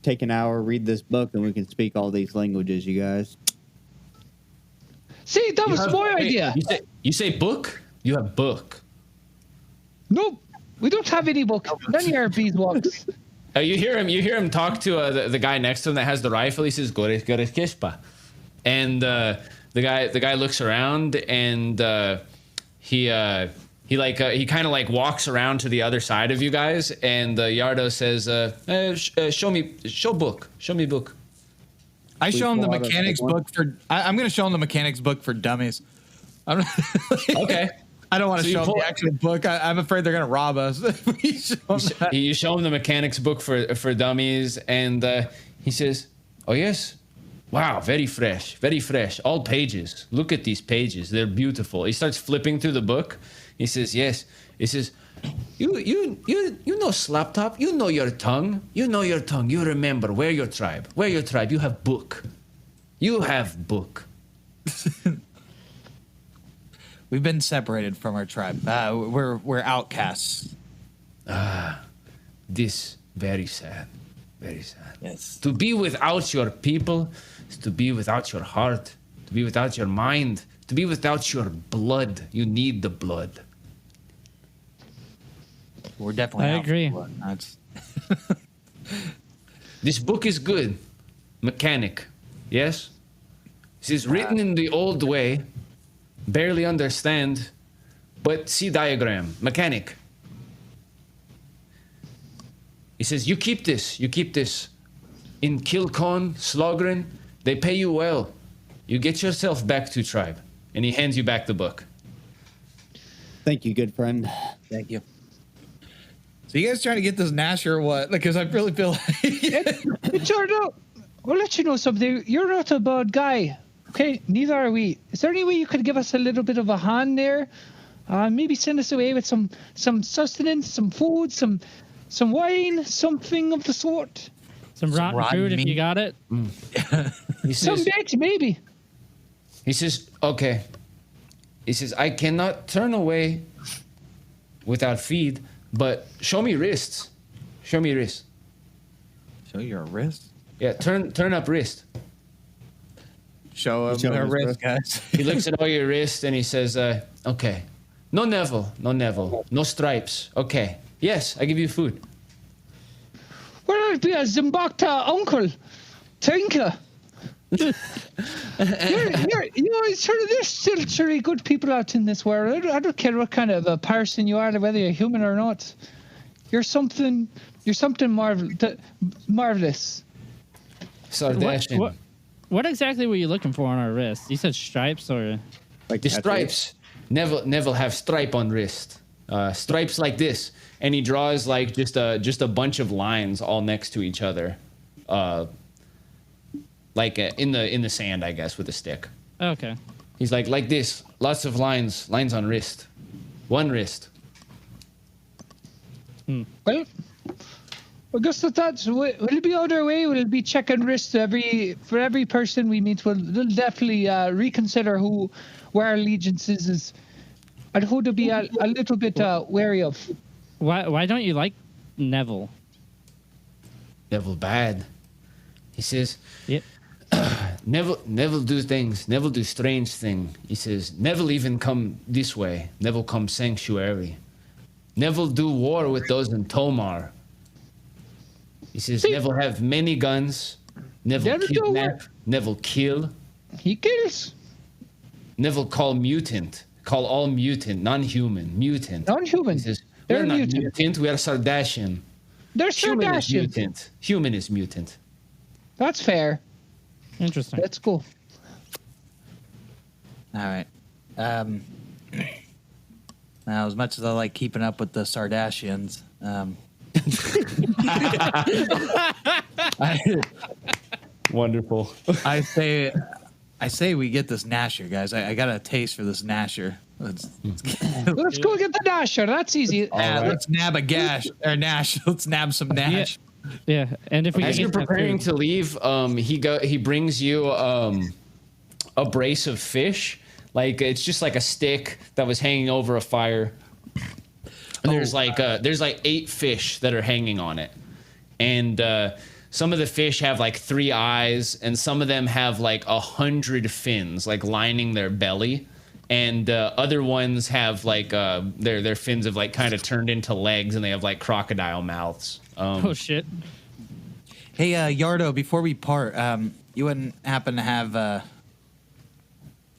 take an hour, read this book, and we can speak all these languages. You guys. See, that was my idea. You say book. You have book. Nope. We don't have any book. None of our beeswax. You hear him talk to the guy next to him that has the rifle. He says "Gore kespa," and the guy looks around and he kind of like walks around to the other side of you guys, and Yardo says, show me book. I show him the pull out a mechanics big one? book for. I'm going to show him the mechanics book for dummies. Okay. I don't want to So you show them pull- the actual book. I'm afraid they're gonna rob us. if we show them that. You show him the mechanics book for dummies, and he says, "Oh yes, wow, very fresh, very fresh. All pages. Look at these pages; they're beautiful." He starts flipping through the book. He says, "Yes." He says, "You know Slop Top. You know your tongue. You know your tongue. You remember where your tribe. Where your tribe. You have book. You have book." We've been separated from our tribe. We're outcasts. This very sad, very sad. Yes. To be without your people is to be without your heart, to be without your mind, to be without your blood. You need the blood. We're definitely. I out for agree. blood. That's This book is good. Mechanic. Yes? This is written in the old way. Barely understand. But see diagram. Mechanic. He says, you keep this. You keep this. In Kilcon, Slogren, they pay you well. You get yourself back to tribe. And he hands you back the book. Thank you, good friend. Thank you. So you guys trying to get this Nash or what? Because I really feel like Jordan, I'll let you know something. You're not a bad guy. Okay, neither are we. Is there any way you could give us a little bit of a hand there? Maybe send us away with some sustenance, some food, some wine, something of the sort. Some rotten rotten food if meat. you got it. He Some says, bait, maybe. he says, okay. He says, I cannot turn away without feed, but show me wrists. Show me wrists. show your wrist. Yeah, turn up wrist. Show him Show our his wrist, wrist. guys. He looks at all your wrists and he says, okay. No Neville, no stripes. Okay. Yes, I give you food. Well, it'd be a Zimbabwe uncle. Tinka. you're, sort of, there's still very good people out in this world. I don't care what kind of a person you are, whether you're human or not. You're something marvelous. Sardashian. What exactly were you looking for on our wrists? You said stripes or Like The tattoos. stripes. Neville have stripe on wrist. Stripes like this. And he draws like just a bunch of lines all next to each other. In the sand, I guess, with a stick. okay. He's like this. Lots of lines on wrist. One wrist. Well, I guess that's will it be on our way? Will it be checking wrists for every person we meet? We'll definitely reconsider where our allegiances is and who to be a little bit wary of. Why don't you like Neville? Neville bad. He says, Yep. Neville do things. Neville do strange thing. He says, Neville even come this way. Neville come sanctuary. Neville do war with those in Tomar. He says, Neville have many guns. Neville Never do kidnap. war. Neville kill. He kills. Neville call mutant. Call all mutant, non-human, mutant. Non-human. He says, They're we're not mutant. mutant. We are Sardashian. They're Human is Sardashian. mutant. Human is mutant. That's fair. Interesting. Let's go. All right. Now, as much as I like keeping up with the Sardashians, Wonderful. I say we get this Nasher, guys. I got a taste for this Nasher. Let's Let's go get the Nasher. That's easy. let's nab a gash or Nash. Let's nab some Nash. Yeah, and if we As can you're get that preparing food- to leave, he brings you a brace of fish. Like it's just like a stick that was hanging over a fire. And there's like 8 fish that are hanging on it, and some of the fish have like 3 eyes, and some of them have like 100 fins, like lining their belly, and other ones have like their fins have like kind of turned into legs, and they have like crocodile mouths. Oh shit! Hey, Yardo, before we part, you wouldn't happen to have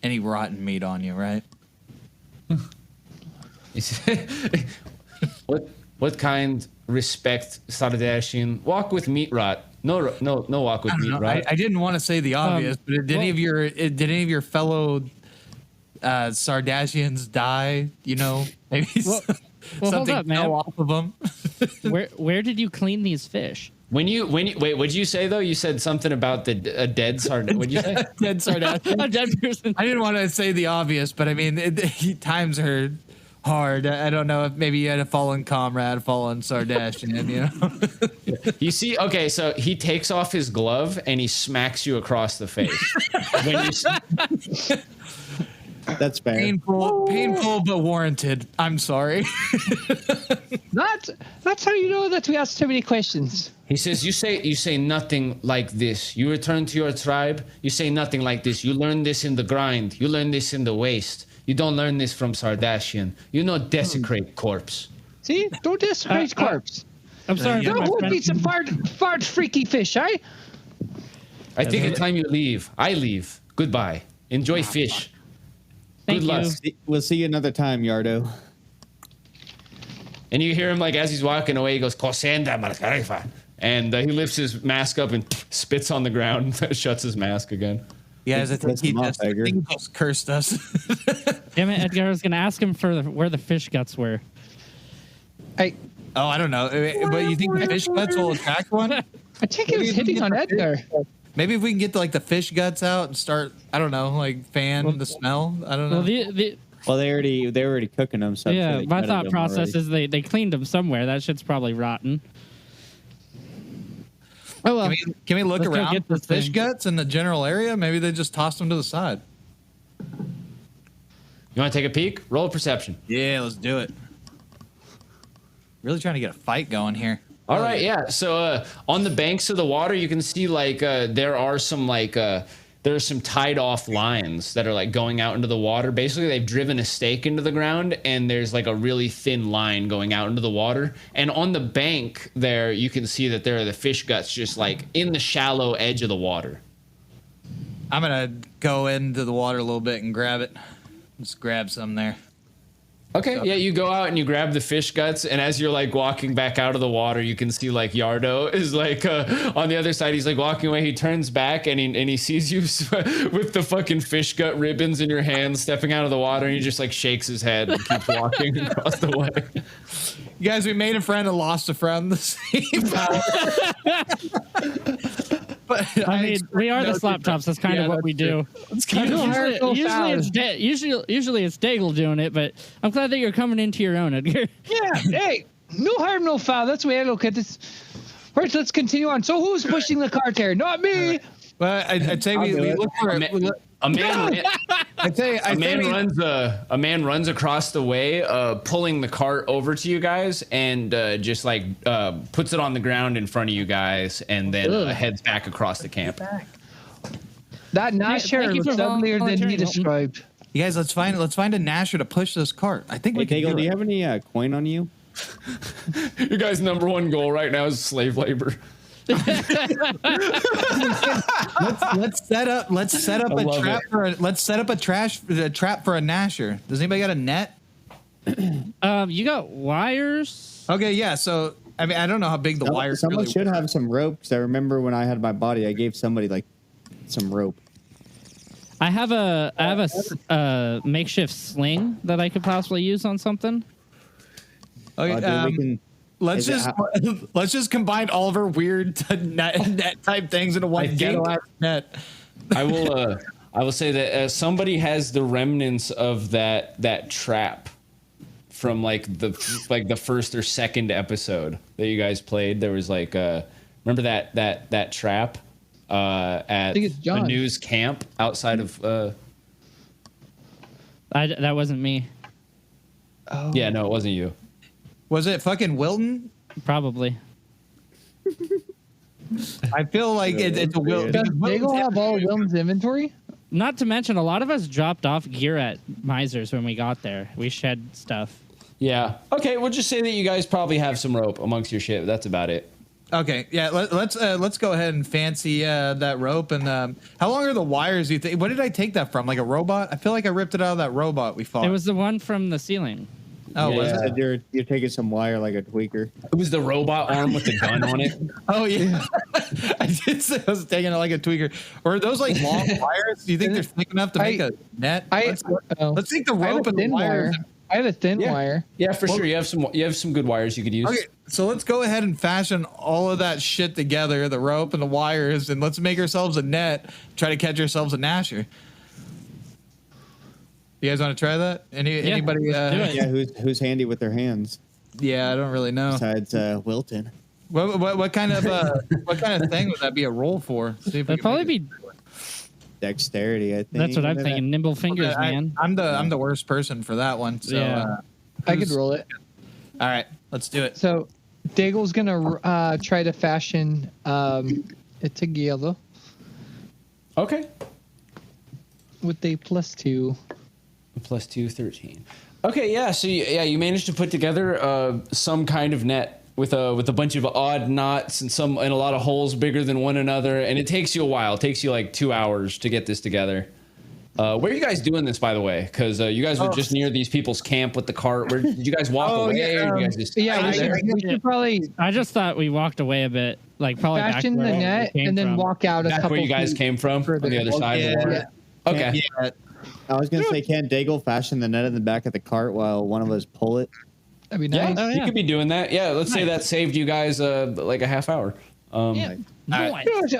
any rotten meat on you, right? What kind? Respect, Sardashian. Walk with meat rot. No walk with meat No, rot. I didn't want to say the obvious, but did any of your fellow Sardashians die, you know, maybe Well, hold something up, man. fell off of them. Where did you clean these fish? When you wait, what'd you say though? You said something about a dead sard. What'd you say? Dead Sardashian. A dead person. I didn't want to say the obvious, but I mean, times are hard. I don't know if maybe you had a fallen comrade, fallen Sardashian, you know? You see, okay, so he takes off his glove and he smacks you across the face. When you, That's fair. Painful, but warranted. I'm sorry. That's how you know that we asked too many questions. he says, you say nothing like this. You return to your tribe. You say nothing like this. You learn this in the grind. You learn this in the waste. You don't learn this from Sardashian. You know, desecrate corpse. See? Don't desecrate corpse. I'm sorry. There my would friend. be some fart freaky fish, eh? I think it's time you leave. I leave. Goodbye. Enjoy fish. Thank Good luck. you. We'll see you another time, Yardo. And you hear him, like, as he's walking away, he goes, Cosenda Marcarifa. And he lifts his mask up and spits on the ground, shuts his mask again. Yes, I think he just cursed us. Damn it, Edgar. I was going to ask him for where the fish guts were. Oh, I don't know. But you think the fish guts will attract one? I think he was hitting on Edgar. Maybe if we can get like the fish guts out and start, I don't know, like fan the smell. I don't know. Well, Well, they were already cooking them. So I'm sure yeah, they my gutted thought them process already. is they cleaned them somewhere. That shit's probably rotten. Oh well. Can we look Let's go around get for this fish thing. guts in the general area? Maybe they just tossed them to the side. You want to take a peek? Roll a perception. Yeah, let's do it. Really trying to get a fight going here. All right, yeah. So on the banks of the water, you can see like there are some there's some tied off lines that are like going out into the water. Basically, they've driven a stake into the ground, and there's like a really thin line going out into the water. And on the bank there, you can see that there are the fish guts just like in the shallow edge of the water. I'm gonna go into the water a little bit and grab it. Just grab some there. Okay, yeah, you go out and you grab the fish guts, and as you're like walking back out of the water, you can see like Yardo is like on the other side. He's like walking away. He turns back and he sees you with the fucking fish gut ribbons in your hand, stepping out of the water, and he just like shakes his head and keeps walking across the way. You guys, we made a friend and lost a friend the same But I mean, we are the Slop Tops. That's kind of what we do. Usually it's Daigle doing it, but I'm glad that you're coming into your own, Edgar. Yeah, hey, no harm, no foul. That's the way I look at this. Right, let's continue on. So who's pushing the cart here? Not me. But I'd say we look for A man runs across the way, pulling the cart over to you guys, and just like puts it on the ground in front of you guys, and then heads back across the camp. That Nasher thank you looks for uglier than he volunteering, Milton. described. You guys, let's find a Nasher to push this cart. I think we can Daigle, do do you it. have any coin on you? Your guys' number one goal right now is slave labor. Let's set up a trap for a Nasher. Does anybody got a net? You got wires? Okay, yeah. So I mean, I don't know how big the wires. Someone really should were. have some rope, because I remember when I had my body, I gave somebody like some rope. I have a makeshift sling that I could possibly use on something. Okay, Dude, we can. let's is it let's just combine all of our weird net type things into one ghetto ass net. I will say that somebody has the remnants of that trap from like the first or second episode that you guys played. There was like remember that trap at think it's the John. news camp outside of That wasn't me. yeah, no, it wasn't you. Was it fucking Wilton? Probably. I feel like it's a Wilton. Does Daigle have all of Wilton's inventory? Not to mention, a lot of us dropped off gear at Misers when we got there. We shed stuff. Yeah. Okay, we'll just say that you guys probably have some rope amongst your shit. That's about it. Okay, yeah. Let's go ahead and fancy that rope. And how long are the wires? You think? What did I take that from? Like a robot? I feel like I ripped it out of that robot we fought. It was the one from the ceiling. Oh, Yeah. was it? Said you're taking some wire like a tweaker. It was the robot arm with the gun on it. Oh yeah, I did say I was taking it like a tweaker. Or are those like long wires? Do you think they're thick enough to make a net? Let's take the I have rope a and the thin wires. wire. I have a thin wire. Yeah, for sure. You have some good wires you could use. Okay, so let's go ahead and fashion all of that shit together, the rope and the wires, and let's make ourselves a net. Try to catch ourselves a Nasher. You guys want to try that? Anybody? let's do it. Yeah, who's handy with their hands Yeah, I don't really know. besides Wilton? What kind of thing would that be a roll for? See if we It'd can probably make it. be. Dexterity, I think. That's what I'm thinking. Nimble fingers, man. I'm the worst person for that one. So Yeah. I could roll it. all right, let's do it. So, Daigle's gonna try to fashion it together Okay. with a +2. Plus 2, 13. Okay, yeah. So you managed to put together some kind of net with a bunch of odd knots and a lot of holes bigger than one another, and it takes you a while. It takes you like 2 hours to get this together. Where are you guys doing this, by the way? Because you guys were just near these people's camp with the cart. Where did you guys walk away? Or you guys just Yeah, we should probably I just thought we walked away a bit, like probably back fashion to the where we net came and then from. walk out a That's couple where you guys feet came from, on further. the other side of the water. Okay. Yeah. I was gonna say, can't Daigle fashion the net in the back of the cart while one of us pull it? That'd be Yeah, nice. Oh, you yeah. could be doing that. Yeah, let's say that saved you guys like a half hour. Yeah. Nice.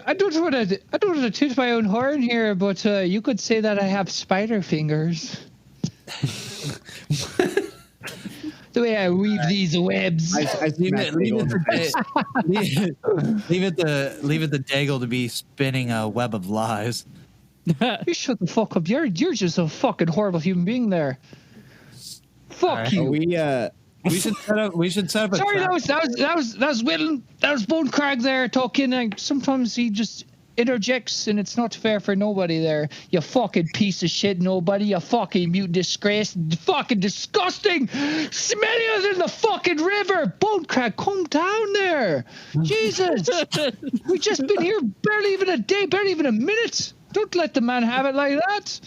I don't want to toot my own horn here, but you could say that I have spider fingers. The way I weave these webs. I Leave smacked it, leave, Daigle it in the face. leave it to Daigle to be spinning a web of lies. You shut the fuck up. You're just a fucking horrible human being there. Fuck you. We We should set up a Sorry, trap. that was Whittle. That was Bone Crag there talking. And sometimes he just interjects, and it's not fair for nobody there. You fucking piece of shit, nobody. You fucking mute disgrace. Fucking disgusting. Smellier than the fucking river. Bone Crag, come down there. Jesus. We just been here barely even a day, barely even a minute. Don't let the man have it like that.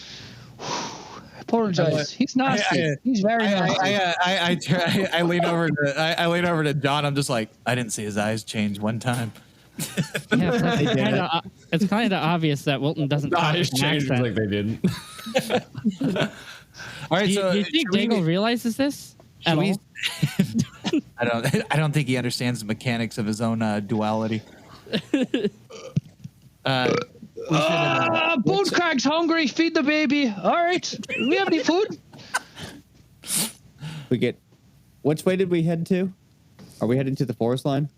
Apologize. He's nasty. He's very nasty. I lean over to John. I'm just like, I didn't see his eyes change one time. Yeah, it's kind of obvious that Wilton doesn't talk with an accent. they didn't. All right, Do so you think Daigle realizes this at should we- all? I don't think he understands the mechanics of his own duality. Bone Crag's hungry. Feed the baby. All right. Do we have any food? Which way did we head to? Are we heading to the forest line?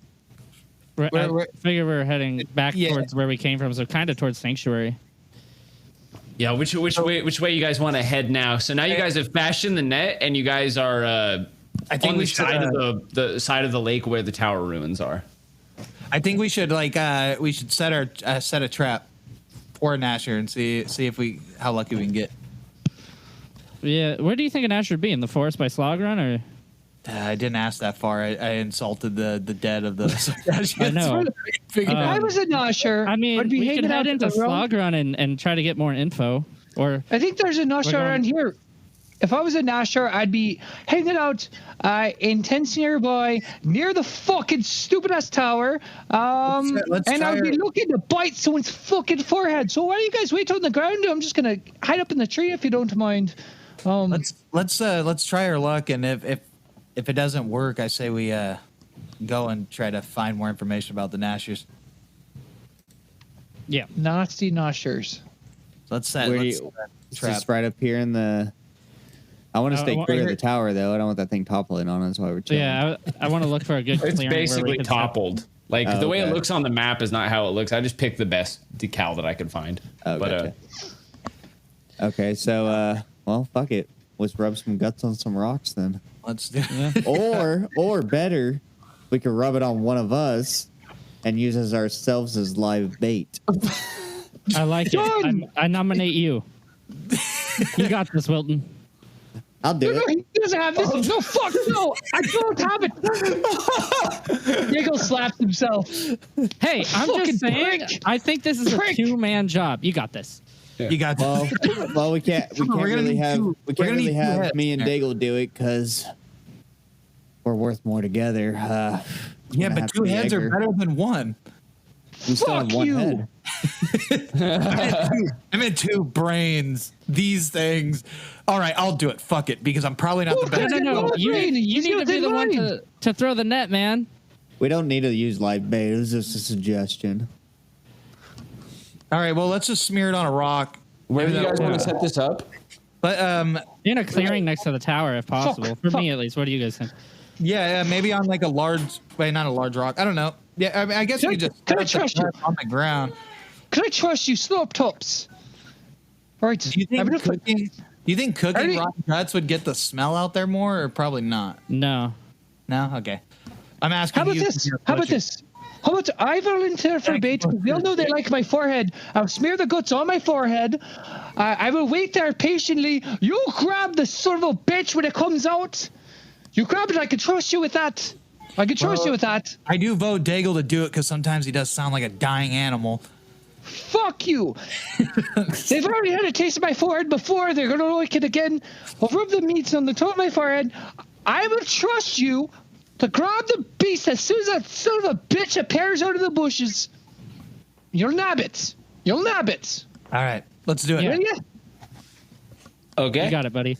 I figure we're heading back Yeah. towards where we came from, so kind of towards Sanctuary. Yeah, which way you guys want to head now? So now you guys have fashioned the net, and you guys are I think on we the should, side of the side of the lake where the tower ruins are. I think we should set a trap for a Nasher and see if how lucky we can get. Yeah, where do you think an ash would be? In the forest by Slog Run, or? I didn't ask that far. I insulted the dead of the. I know. If I was a Nosher, I mean, I'd be we hanging could out head into the road. Slog Run and try to get more info. Or I think there's a Nosher going- around here. If I was a Nasher, I'd be hanging out in tents nearby, near the fucking stupid ass tower, Let's and try I'd be our- looking to bite someone's fucking forehead. So why don't you guys wait on the ground? I'm just gonna hide up in the tree if you don't mind. Let's try our luck, and if it doesn't work, I say we go and try to find more information about the Nashers. yeah, Nasty Noshers. Let's set. Where do let's you- set a It's trap. just right up here in the. I want to stay well, clear of the tower, though. I don't want that thing toppling on us while we're so chilling. yeah. I want to look for a good. It's clearing where we basically can set- toppled. Like Oh, the way it okay. looks on the map is not how it looks. I just picked the best decal that I could find. Oh, but gotcha. Okay, so well, fuck it. Let's rub some guts on some rocks then. Let's do it. or better, we could rub it on one of us and use ourselves as live bait. I like it. I nominate you. You got this, Wilton. I'll do No, it. he doesn't have this. No, fuck, no. I don't have it. Diggle slaps himself. Hey, I'm Fucking just saying. prick. I think this is Prick. a 2-man job. You got this. You got Well, we can't Come on, we're gonna really need have two- we we're can't gonna really need two have heads me and there. Daigle do it because we're worth more together. Yeah, but two heads are better than one. We still have one head. I meant two brains. These things. All right, I'll do it. Fuck it, because I'm probably not the best. No. You need to be the one to throw the net, man. We don't need to use live bait. It was just a suggestion. All right, well, let's just smear it on a rock. Where do you guys want to set this up? But In a clearing next to the tower, if possible. For me, at least. What do you guys think? yeah, maybe on like a large, not a large rock. I don't know. Yeah, I mean, I guess we just can I trust you on the ground. Can I trust you, Slop Tops? All right. Do you think cooking rotten guts would get the smell out there more, or probably not? No. No. Okay. I'm asking. How about you this? How about this? How about I volunteer for bait? We all know they like my forehead. I'll smear the guts on my forehead. I will wait there patiently. You grab the son of a bitch when it comes out. You grab it. I can trust you with that. I can trust you with that. I do vote Daigle to do it because sometimes he does sound like a dying animal. Fuck you. They've already had a taste of my forehead before. They're going to like it again. I'll rub the meats on the top of my forehead. I will trust you to grab the beast as soon as that son of a bitch appears out of the bushes. You'll nab it. You'll nab it. All right, let's do it. Yeah. Okay. You got it, buddy.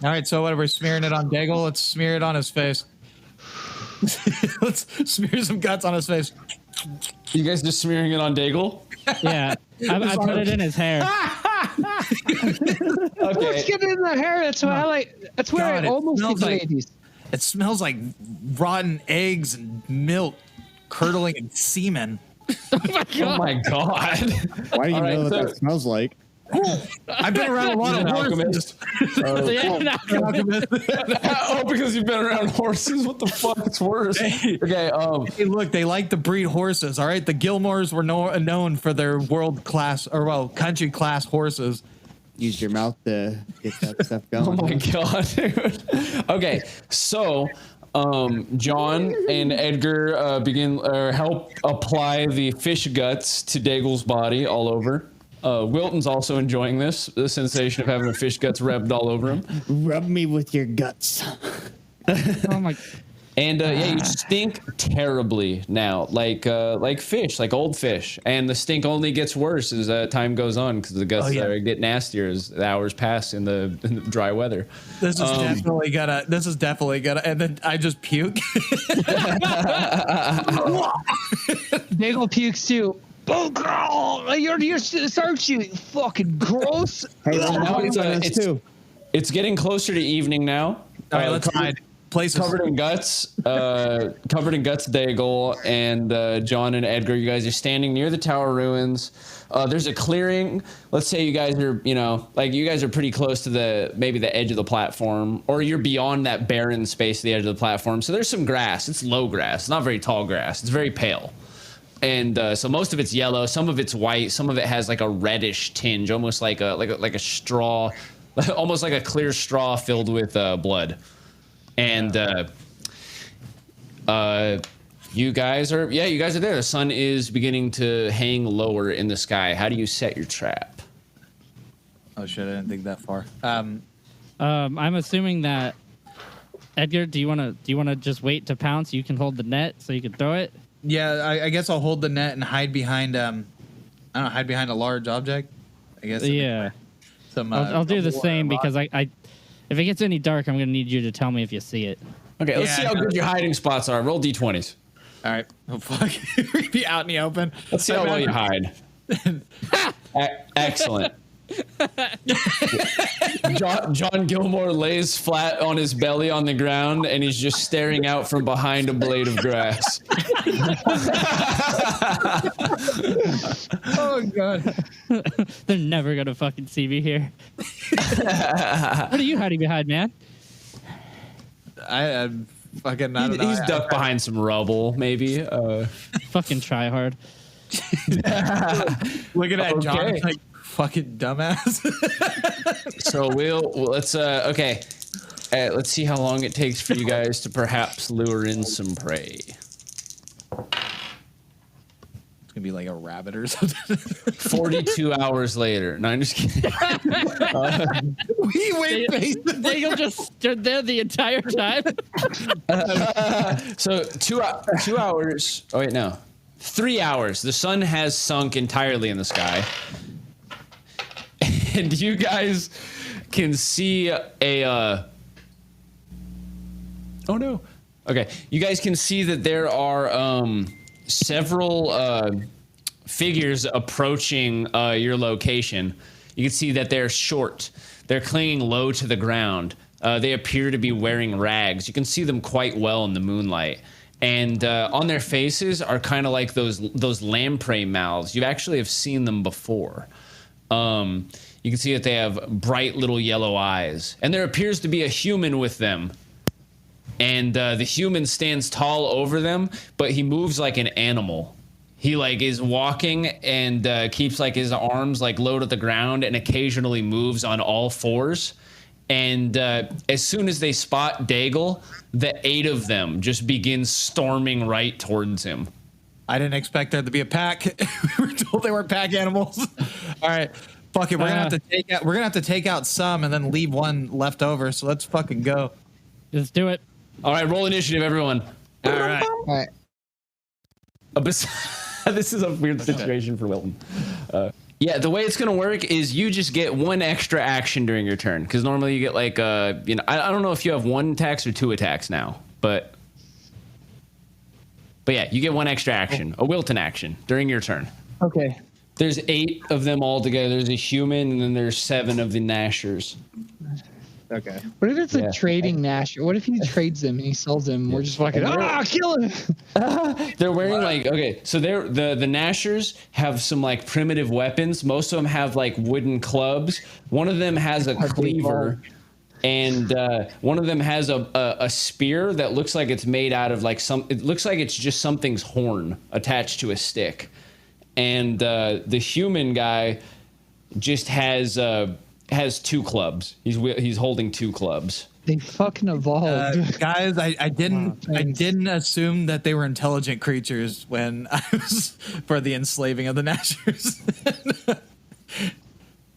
All right, so what, we're smearing it on Daigle? Let's smear it on his face. Let's smear some guts on his face. You guys just smearing it on Daigle? Yeah. I put it in his hair. Let's Okay. get it in the hair. That's why I like. That's where God, I it almost smells get like- ladies. It smells like rotten eggs and milk curdling in semen. Oh my god. Why do you All right, know what so- that smells like? I've been around a lot of horses. Oh, because you've been around horses? What the fuck? It's worse. Okay, Hey, look, they like to breed horses, all right? The Gilmores were known for their country class horses. Use your mouth to get that stuff oh going. my god, dude. Okay, so John and Edgar help apply the fish guts to Daigle's body all over. Wilton's also enjoying the sensation of having the fish guts rubbed all over him. Rub me with your guts. Oh my. And you stink terribly now, like fish, like old fish. And the stink only gets worse as time goes on because the guts get nastier as the hours pass in the dry weather. This is definitely gonna. And then I just puke. Daigle pukes too. Oh, girl, you're start you fucking gross. Hey, Now it's too. it's getting closer to evening now. All right, let's hide. Places Covered in guts, Daigle and John and Edgar. You guys are standing near the tower ruins. There's a clearing. Let's say you guys are, you guys are pretty close to maybe the edge of the platform, or you're beyond that barren space at the edge of the platform. So there's some grass. It's low grass, not very tall grass. It's very pale. And so most of it's yellow, some of it's white, some of it has like a reddish tinge, almost like a straw, almost like a clear straw filled with blood. And you guys are there. The sun is beginning to hang lower in the sky. How do you set your trap? Oh shit! I didn't think that far. I'm assuming that Edgar, do you want to just wait to pounce? You can hold the net so you can throw it. Yeah, I guess I'll hold the net and hide behind hide behind a large object. I guess. Yeah. I'll do the same because I if it gets any dark, I'm gonna need you to tell me if you see it. Okay, let's see how good your hiding spots are. Roll d20s. All right. Oh fuck! Be out in the open. Let's see how well you hide. Excellent. John Gilmore lays flat on his belly on the ground, and he's just staring out from behind a blade of grass. Oh god! They're never gonna fucking see me here. What are you hiding behind, man? I'm fucking. I don't know. He's ducked behind some rubble, maybe. Fucking try hard. Looking at John Okay. like fucking dumbass. So let's okay. Let's see how long it takes for you guys to perhaps lure in some prey. It's gonna be like a rabbit or something. 42 hours later. No, I'm just kidding. We wait patiently. Daigle just stood there the entire time. So 2 hours. Oh wait, no, 3 hours. The sun has sunk entirely in the sky, and you guys can see a. Oh no. Okay, you guys can see that there are several figures approaching your location. You can see that they're short. They're clinging low to the ground. They appear to be wearing rags. You can see them quite well in the moonlight. And on their faces are kind of like those lamprey mouths. You actually have seen them before. You can see that they have bright little yellow eyes. And there appears to be a human with them. And the human stands tall over them, but he moves like an animal. He like is walking and keeps like his arms like low to the ground and occasionally moves on all fours. And as soon as they spot Daigle, the 8 of them just begin storming right towards him. I didn't expect there to be a pack. We were told they were pack animals. All right, fuck it. We're gonna have to take out some and then leave one left over. So let's fucking go. Let's do it. All right, roll initiative, everyone. All right. All right. This is a weird situation for Wilton. Yeah, the way it's gonna work is you just get 1 extra action during your turn, because normally you get like I don't know if you have 1 attacks or 2 attacks now, but yeah, you get 1 extra action, a Wilton action during your turn. Okay. There's 8 of them all together. There's a human, and then there's 7 of the Nashers. Okay. What if it's a trading Nasher? What if he trades them and he sells them? We're just fucking kill him. They're wearing so the Nashers have some like primitive weapons. Most of them have like wooden clubs. One of them has a cleaver, and one of them has a spear that looks like it's made out of like it looks like it's just something's horn attached to a stick. And the human guy just has 2 clubs. He's holding 2 clubs. They fucking evolved. Guys, I didn't assume that they were intelligent creatures when I was for the enslaving of the Nashers.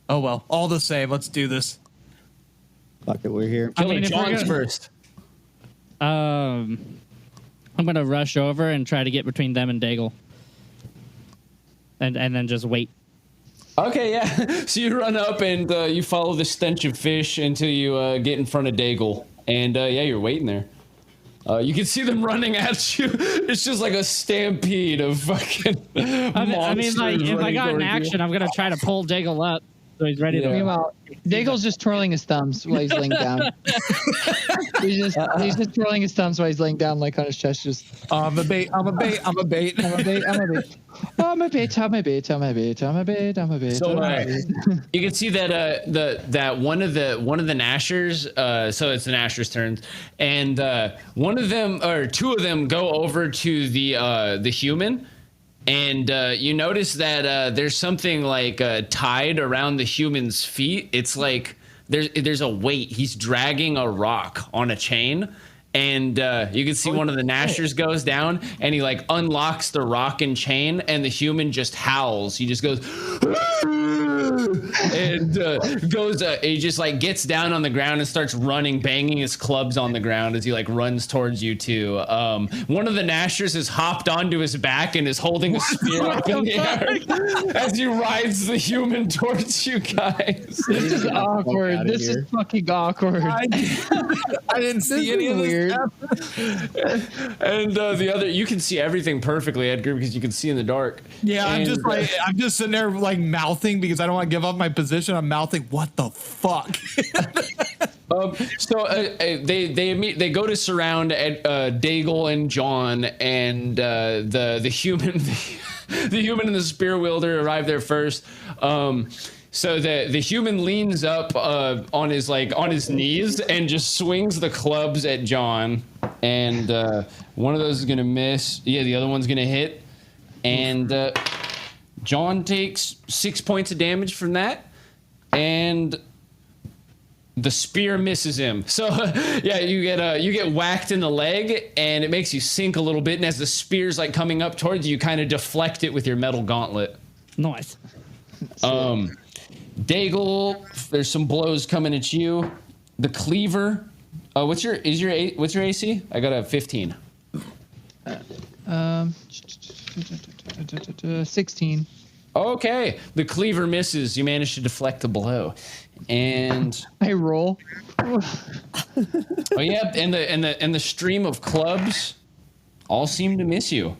Oh well, all the same, let's do this. Fuck it, we're here. I mean, if we're John's gonna- first. I'm gonna rush over and try to get between them and Daigle, and then just wait. Okay, yeah. So you run up and you follow the stench of fish until you get in front of Daigle. And yeah, you're waiting there. You can see them running at you. It's just like a stampede of fucking I mean, like, if I got an action, I'm gonna try to pull Daigle up so he's ready to. Meanwhile, Daigle's just twirling his thumbs while he's laying down. he's just twirling his thumbs while he's laying down, like on his chest. Just I'm a bait. I'm a bait. I'm a bait. I'm a bait. I'm a bait. I'm a bait. I'm a bait. I'm a bait. I'm a bait. I'm a bait. So you can see that that one of the Nashers, so it's the Nashers' turns, and one of them or 2 of them go over to the human, and you notice that there's something like tied around the human's feet. It's like there's a weight. He's dragging a rock on a chain. And you can see one of the Nashers goes down, and he like unlocks the rock and chain, and the human just howls. He just goes, and he just like gets down on the ground and starts running, banging his clubs on the ground as he like runs towards you two. One of the Nashers has hopped onto his back and is holding a spear up in the air as he rides the human towards you guys. This is awkward. This is fucking awkward. I didn't see any of this. Weird. And the other, you can see everything perfectly, Edgar, because you can see in the dark. Yeah, And, I'm just sitting there like mouthing because I don't want to give up my position. I'm mouthing, what the fuck? So they go to surround Daigle and John, and the human the human and the spear wielder arrive there first. So the human leans up on his knees and just swings the clubs at John, and one of those is gonna miss. Yeah, the other one's gonna hit, and John takes 6 points of damage from that, and The spear misses him. So yeah, you get whacked in the leg, and it makes you sink a little bit. And as the spear's like coming up towards you, you kind of deflect it with your metal gauntlet. Nice. Daigle, there's some blows coming at you. The cleaver. What's your AC? I got a 15. 16. Okay, the cleaver misses. You manage to deflect the blow, and I roll. oh yeah, and the stream of clubs all seem to miss you.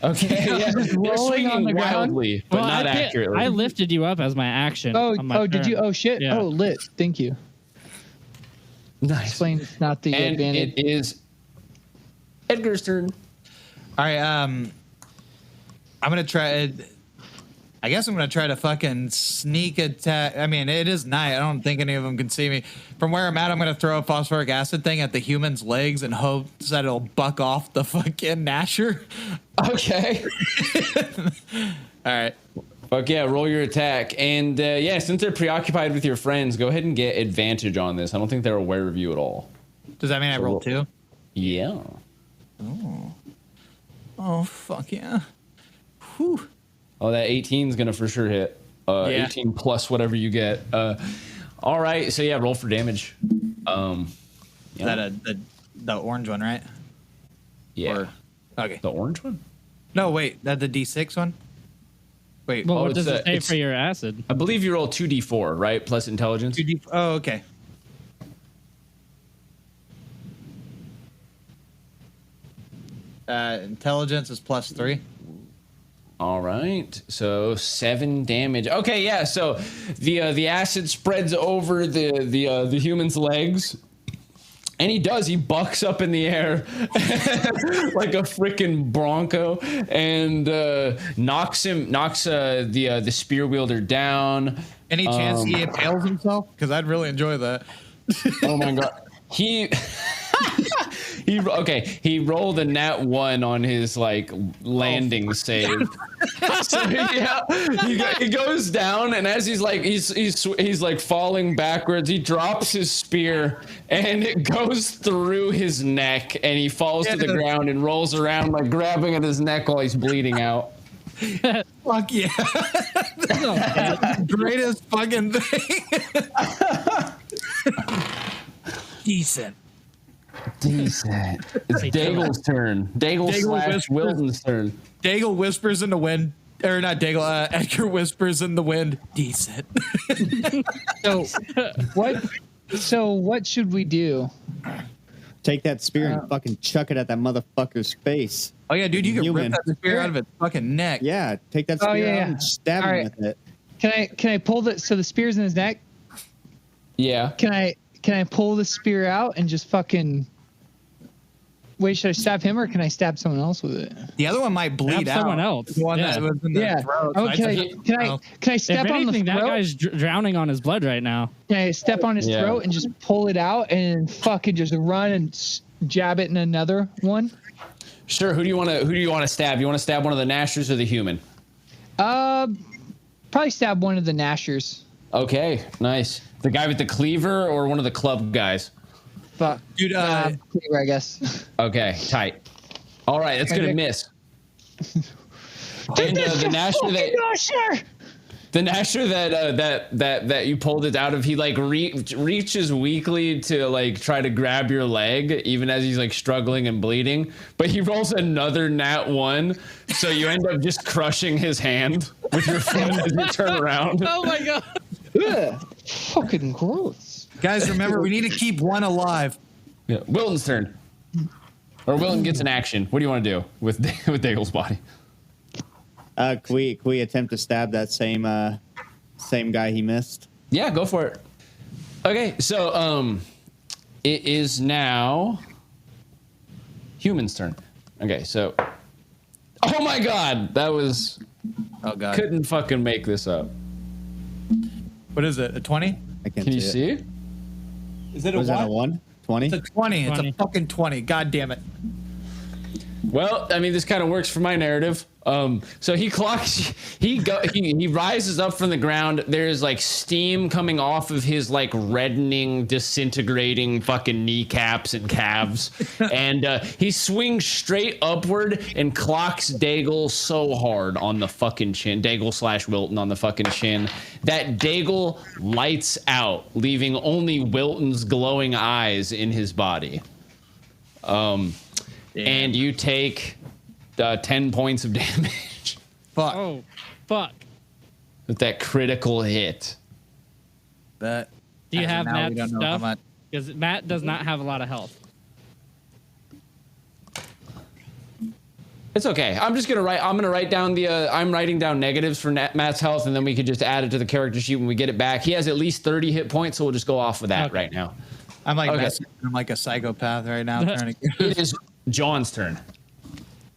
Okay, yeah, they're rolling on swinging the ground. wildly, but not accurately. I lifted you up as my action. on my Did you? turn. Oh shit! Yeah. Oh, lit. Thank you. Nice. Explain it's not the And advantage. it is Edgar's turn. All right. I'm gonna try. I guess I'm gonna try to fucking sneak attack. I mean, it is night. I don't think any of them can see me. From where I'm at, I'm gonna throw a phosphoric acid thing at the human's legs and hope that it'll buck off the fucking Nasher. Okay. All right. Fuck yeah, roll your attack. And yeah, since they're preoccupied with your friends, go ahead and get advantage on this. I don't think they're aware of you at all. Does that mean I roll 2? Yeah. Oh fuck yeah. Whew. Oh, that 18 is gonna for sure hit. Yeah. 18 plus whatever you get. All right, so yeah, roll for damage. Is that the orange one, right? Yeah. Or, okay. The orange one? No, wait. That the D6 one? Wait. Well, Oh, what does it's it say it's- for your acid? I believe you roll 2d4, right? Plus intelligence. 2D. Oh, okay. Intelligence is +3. All right, so 7 damage. Okay, yeah. So the acid spreads over the human's legs, and he bucks up in the air like a freaking bronco, and knocks the spear wielder down. Any chance he impales himself? Because I'd really enjoy that. Oh my god, he rolled a nat 1 on his like landing save. So yeah, he goes down, and as he's like falling backwards, he drops his spear, and it goes through his neck, and he falls to the ground and rolls around like grabbing at his neck while he's bleeding out. Fuck yeah. Greatest fucking thing. Decent. It's Daigle's turn. Daigle / Wilton's turn. Daigle whispers in the wind. Or not Daigle, Edgar whispers in the wind. Decent. So what should we do? Take that spear and fucking chuck it at that motherfucker's face. Oh yeah, dude, you can Human. rip that spear out of its fucking neck. Yeah, take that spear out and stab him with it. Can I pull the spear's in his neck? Yeah. Can I pull the spear out and just fucking wait, should I stab him or can I stab someone else with it? The other one might bleed Stab out. someone else. The one that was in the throat. Oh, can I step If on the anything, that throat? guy's drowning on his blood right now. Can I step on his Yeah. throat and just pull it out and fucking just run and jab it in another one? Sure. Who do you want to stab? You want to stab one of the Nashers or the human? Probably stab one of the Nashers. Okay, nice. The guy with the cleaver or one of the club guys? Fuck. Dude, Cleaver, I guess. Okay, tight. All right, that's gonna Okay. miss. And the Nasher that you pulled it out of, he like reaches weakly to like try to grab your leg, even as he's like struggling and bleeding. But he rolls another nat 1, so you end up just crushing his hand with your foot as you turn around. Oh my god. Ugh, fucking gross. guys, remember, we need to keep one alive. Yeah. Wilton's turn. Or Wilton gets an action. What do you want to do with Daigle's body? Can we attempt to stab that same guy he missed? Yeah, go for it. Okay, so it is now human's turn. Okay, so oh my god, that was Oh god. couldn't fucking make this up. What is it? A 20? I can't Can you see see it. it? Is it a Was that a 1? 1? 20? It's a 20. It's 20. a fucking 20. God damn it. Well, I mean, this kind of works for my narrative. So he clocks. He rises up from the ground. There's like steam coming off of his like reddening, disintegrating fucking kneecaps and calves, and he swings straight upward and clocks Daigle so hard on the fucking chin. Daigle / Wilton on the fucking chin that Daigle lights out, leaving only Wilton's glowing eyes in his body. And you take 10 points of damage. Fuck. Oh, fuck. With that critical hit. But Do you as of have now, we Matt's don't know how stuff? much. Because Matt does not have a lot of health. It's okay. I'm gonna write down the. I'm writing down negatives for Matt's health, and then we could just add it to the character sheet when we get it back. He has at least 30 hit points, so we'll just go off of that right now. I'm like Okay. I'm like a psychopath right now. Trying to It is John's turn.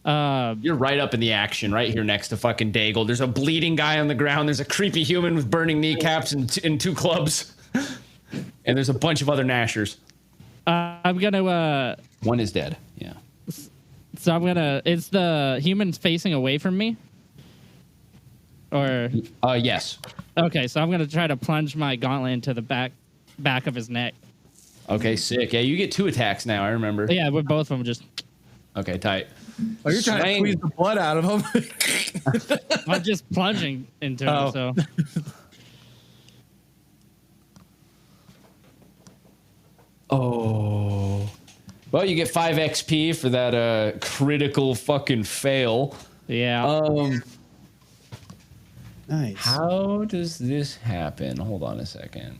You're right up in the action, right here next to fucking Daigle. There's a bleeding guy on the ground. There's a creepy human with burning kneecaps and 2 clubs, and there's a bunch of other Nashers. I'm gonna. One is dead. Yeah. So I'm gonna. Is the human facing away from me? Or Yes. okay, so I'm gonna try to plunge my gauntlet into the back of his neck. Okay, sick. Yeah, you get 2 attacks now. I remember. Yeah, with both of them just. Okay, tight. Oh, you're trying to Swing. squeeze the blood out of him. I'm just plunging into Oh. him. So Oh. Well, you get 5 XP for that critical fucking fail. yeah. Nice. How does this happen? Hold on a second.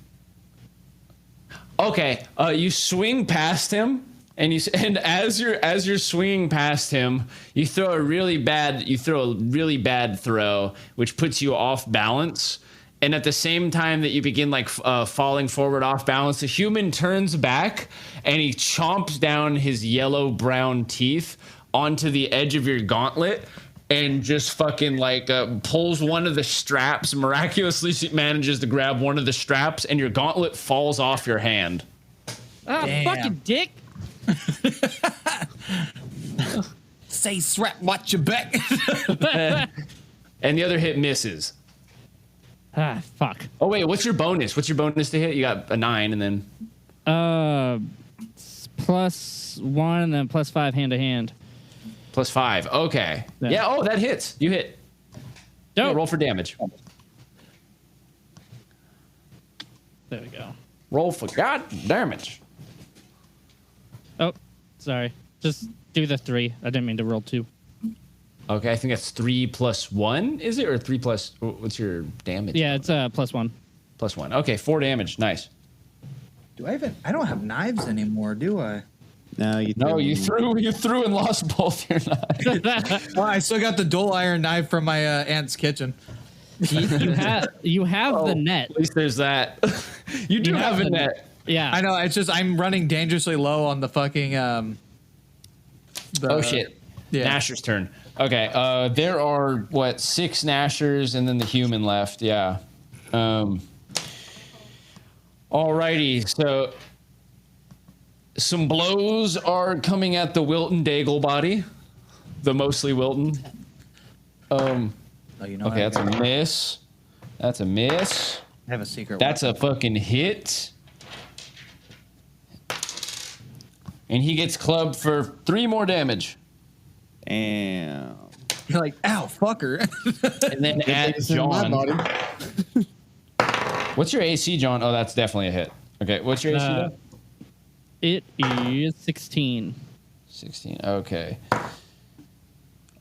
Okay, you swing past him, and as you're swinging past him, you throw a really bad throw, which puts you off balance. And at the same time that you begin like falling forward off balance, the human turns back and he chomps down his yellow-brown teeth onto the edge of your gauntlet and just fucking like pulls one of the straps, miraculously manages to grab one of the straps, and your gauntlet falls off your hand. Damn. Fucking dick. Say strap, watch your back. And the other hit misses. Ah, fuck. Oh, wait, what's your bonus? What's your bonus to hit? You got a 9 and then... +1 and then +5 hand to hand. +5. Okay. Yeah. Yeah, oh, that hits. You hit. Yeah, Dope. roll for damage. There we go. Roll for god damage. Oh, sorry. Just do the 3. I didn't mean to roll 2. Okay, I think that's 3 + 1, is it? Or 3 plus... What's your damage? Yeah, it's +1. +1. Okay, 4 damage. Nice. Do I even? I don't have knives anymore, do I? No, You threw and lost both your knives. Well, I still got the dual iron knife from my aunt's kitchen. You have the net. At least there's that. You do You have have a the- net. Yeah. I know. It's just I'm running dangerously low on the fucking. Oh, shit. Yeah. Nasher's turn. Okay, there are, 6 Nashers and then the human left. Yeah. Alrighty, so some blows are coming at the Wilton Daigle body. The mostly Wilton. Oh, you know. Okay, that's a miss. That's a miss. I have a secret. That's a fucking hit. And he gets clubbed for 3 more damage. Damn. You're like, ow, fucker. And then at It's in my John. body. What's your AC, John? Oh, that's definitely a hit. Okay, what's your AC? though? It is 16. 16. Okay.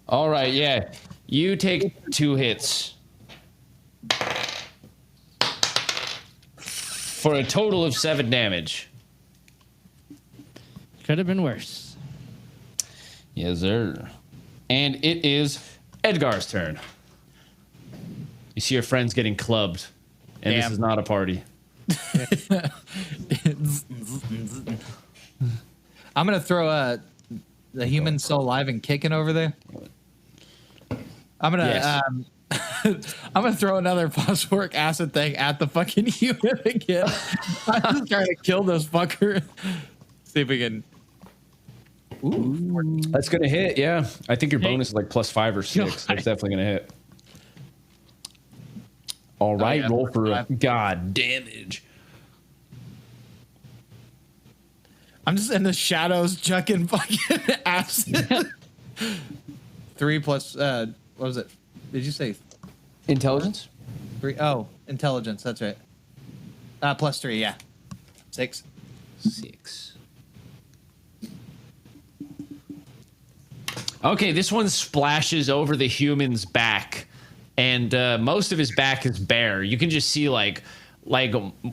All right, yeah. You take 2 hits. For a total of 7 damage. Could have been worse. Yes, sir. And it is Edgar's turn. You see your friends getting clubbed. And this Damn. is not a party. I'm gonna throw the human still alive and kicking over there. I'm gonna Yes. I'm gonna throw another phosphoric acid thing at the fucking human again. I'm just trying to kill this fucker. See if we can. Ooh. That's gonna hit. Yeah, I think your Hey. bonus is like +5 or 6. God. That's definitely gonna hit. All right, yeah, roll for +5. God damage. I'm just in the shadows chucking fucking acid. 3 plus what was it? Did you say Intelligence. 3? Oh, intelligence, that's right. +3, yeah. 6. 6. Okay, this one splashes over the human's back, and most of his back is bare. You can just see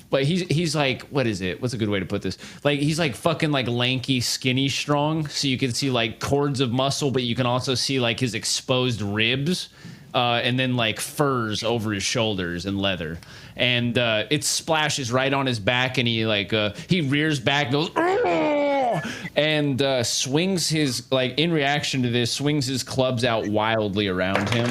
but he's like, what is it? What's a good way to put this? Like he's like fucking like lanky, skinny, strong. So you can see like cords of muscle, but you can also see like his exposed ribs, and then like furs over his shoulders and leather. And it splashes right on his back, and he rears back, goes. And swings his, like, in reaction to this, swings his clubs out wildly around him.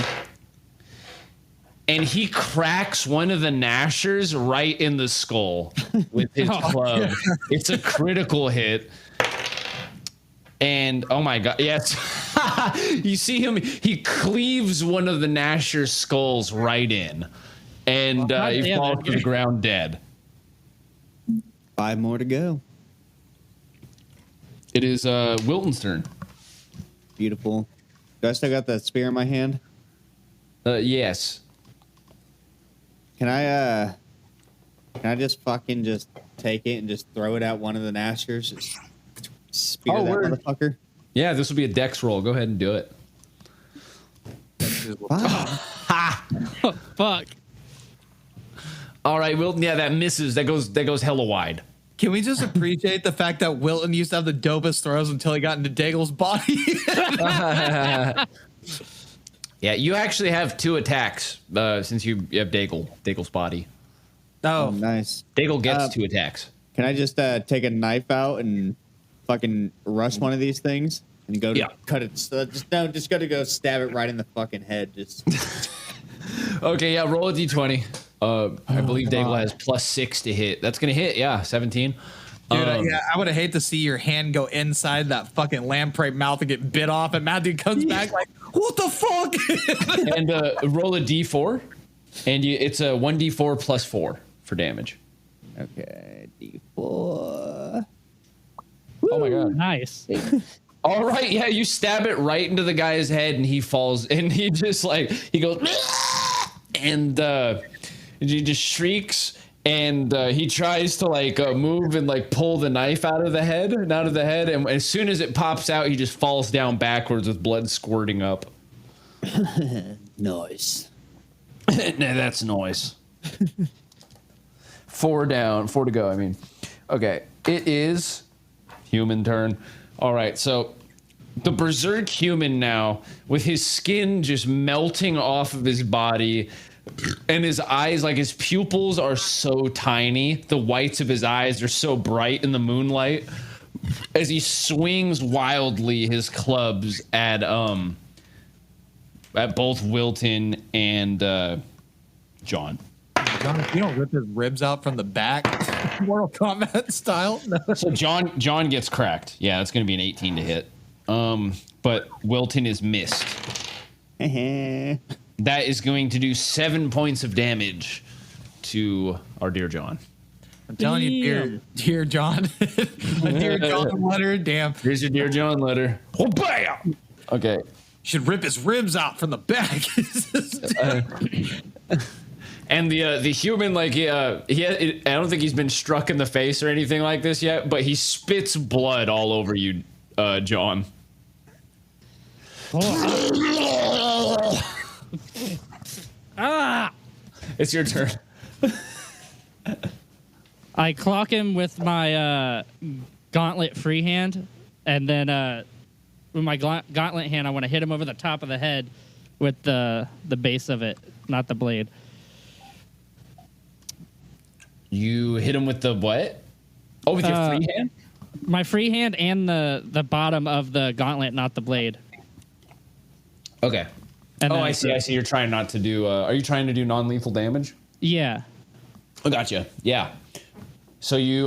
And he cracks one of the Nashers right in the skull with his club. It's a critical hit. And, oh my God, yes. You see him, he cleaves one of the Nashers' skulls right in. And he falls to the ground dead. 5 more to go. It is Wilton's turn. Beautiful. Do I still got that spear in my hand? Yes. Can I just fucking just take it and just throw it at one of the Nashers? Just spear that word. motherfucker? Yeah, this will be a dex roll. Go ahead and do it. Fine. Fuck. All right, Wilton. Yeah, that misses. That goes hella wide. Can we just appreciate the fact that Wilton used to have the dopest throws until he got into Daigle's body? Yeah, you actually have 2 attacks since you have Daigle's body. Oh, nice. Daigle gets 2 attacks. Can I just take a knife out and fucking rush one of these things and go to cut it? Just gotta go stab it right in the fucking head. Just Okay, yeah, roll a d20. I believe Daigle has +6 to hit. That's gonna hit. Yeah, 17. Dude, I would have hate to see your hand go inside that fucking lamprey mouth and get bit off, and Matthew comes back like, what the fuck? And roll a d4, and it's a 1d4 +4 for damage. okay, D4. Oh my God. Nice. All right, yeah, you stab it right into the guy's head, and he falls, and he just he goes, and he just shrieks, and he tries to move and pull the knife out of the head, and as soon as it pops out, he just falls down backwards with blood squirting up. Nice. Nah, that's noise. 4 down, 4 to go. I mean, okay, it is human turn. All right, so the berserk human now, with his skin just melting off of his body, and his eyes, his pupils are so tiny. The whites of his eyes are so bright in the moonlight. As he swings wildly his clubs at both Wilton and John. John, if you don't rip his ribs out from the back, Mortal Kombat style. No. So John gets cracked. Yeah, that's going to be an 18 to hit. But Wilton is missed. That is going to do 7 points of damage to our dear John. I'm telling you, dear John. A dear John letter. Damn. Here's your dear John letter. Oh, bam! Okay. Should rip his ribs out from the back. And the human, I don't think he's been struck in the face or anything like this yet, but he spits blood all over you, John. It's your turn. I clock him with my gauntlet free hand, and then with my gauntlet hand, I want to hit him over the top of the head with the base of it, not the blade. You hit him with the what? Oh, with your free hand? My free hand and the bottom of the gauntlet, not the blade. Okay. And then I see. You're trying not to do. Are you trying to do non-lethal damage? Yeah. Oh, gotcha. Yeah. So you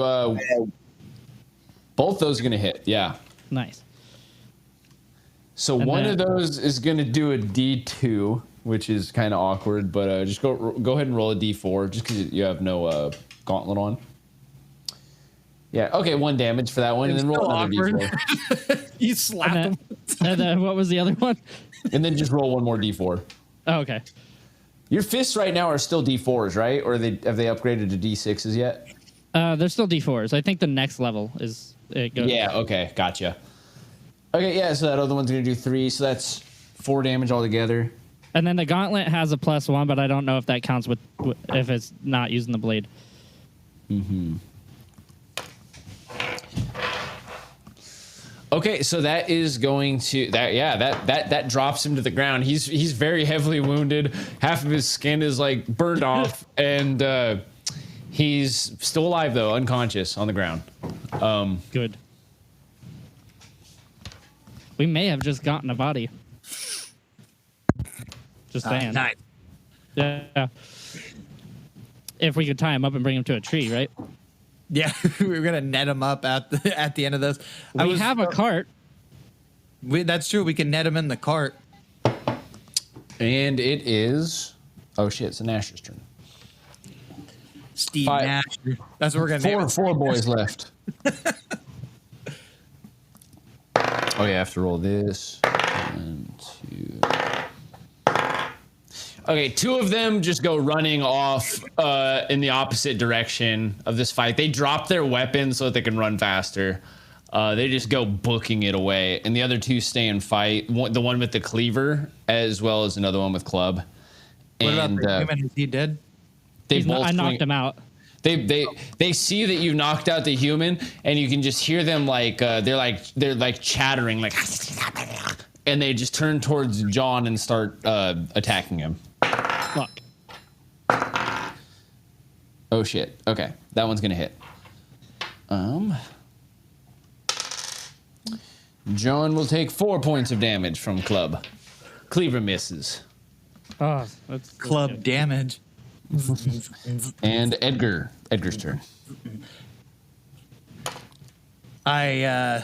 both those are gonna hit. Yeah. Nice. So And one then- of those is going to do a D2, which is kind of awkward, but just go ahead and roll a D4 just because you have no gauntlet on. Yeah, okay, 1 damage for that one, and then roll another D4. You slap him. And then what was the other one? And then just roll 1 more D4. Oh, okay. Your fists right now are still D4s, right? Or have they upgraded to D6s yet? They're still D4s. I think the next level is it goes. Yeah, okay, gotcha. Okay, yeah, so that other one's going to do 3, so that's 4 damage altogether. And then the gauntlet has a +1, but I don't know if that counts with if it's not using the blade. Okay, so that is going to that drops him to the ground. He's very heavily wounded. Half of his skin is like burned off, and he's still alive though, unconscious on the ground. Good. We may have just gotten a body. Just saying. Nice. Yeah. If we could tie him up and bring him to a tree, right? Yeah, we were gonna net him up at the end of this. We have a cart. That's true. We can net him in the cart. And it is, oh shit, it's a Nashers turn. Steve 5. Nasher. That's what we're gonna name it. Four boys left. Oh yeah, I have to roll this. 1, 2. Okay, 2 of them just go running off in the opposite direction of this fight. They drop their weapons so that they can run faster. They just go booking it away, and the other 2 stay and fight. The one with the cleaver, as well as another one with club. What And, about the human? Is he dead? They He's not- both I knocked swing- him out. They see that you knocked out the human, and you can just hear them they're like chattering like, and they just turn towards John and start attacking him. Fuck. Oh shit. Okay, that one's gonna hit. John will take 4 points of damage from club. Cleaver misses. Oh, that's Club good. damage. And Edgar's turn. I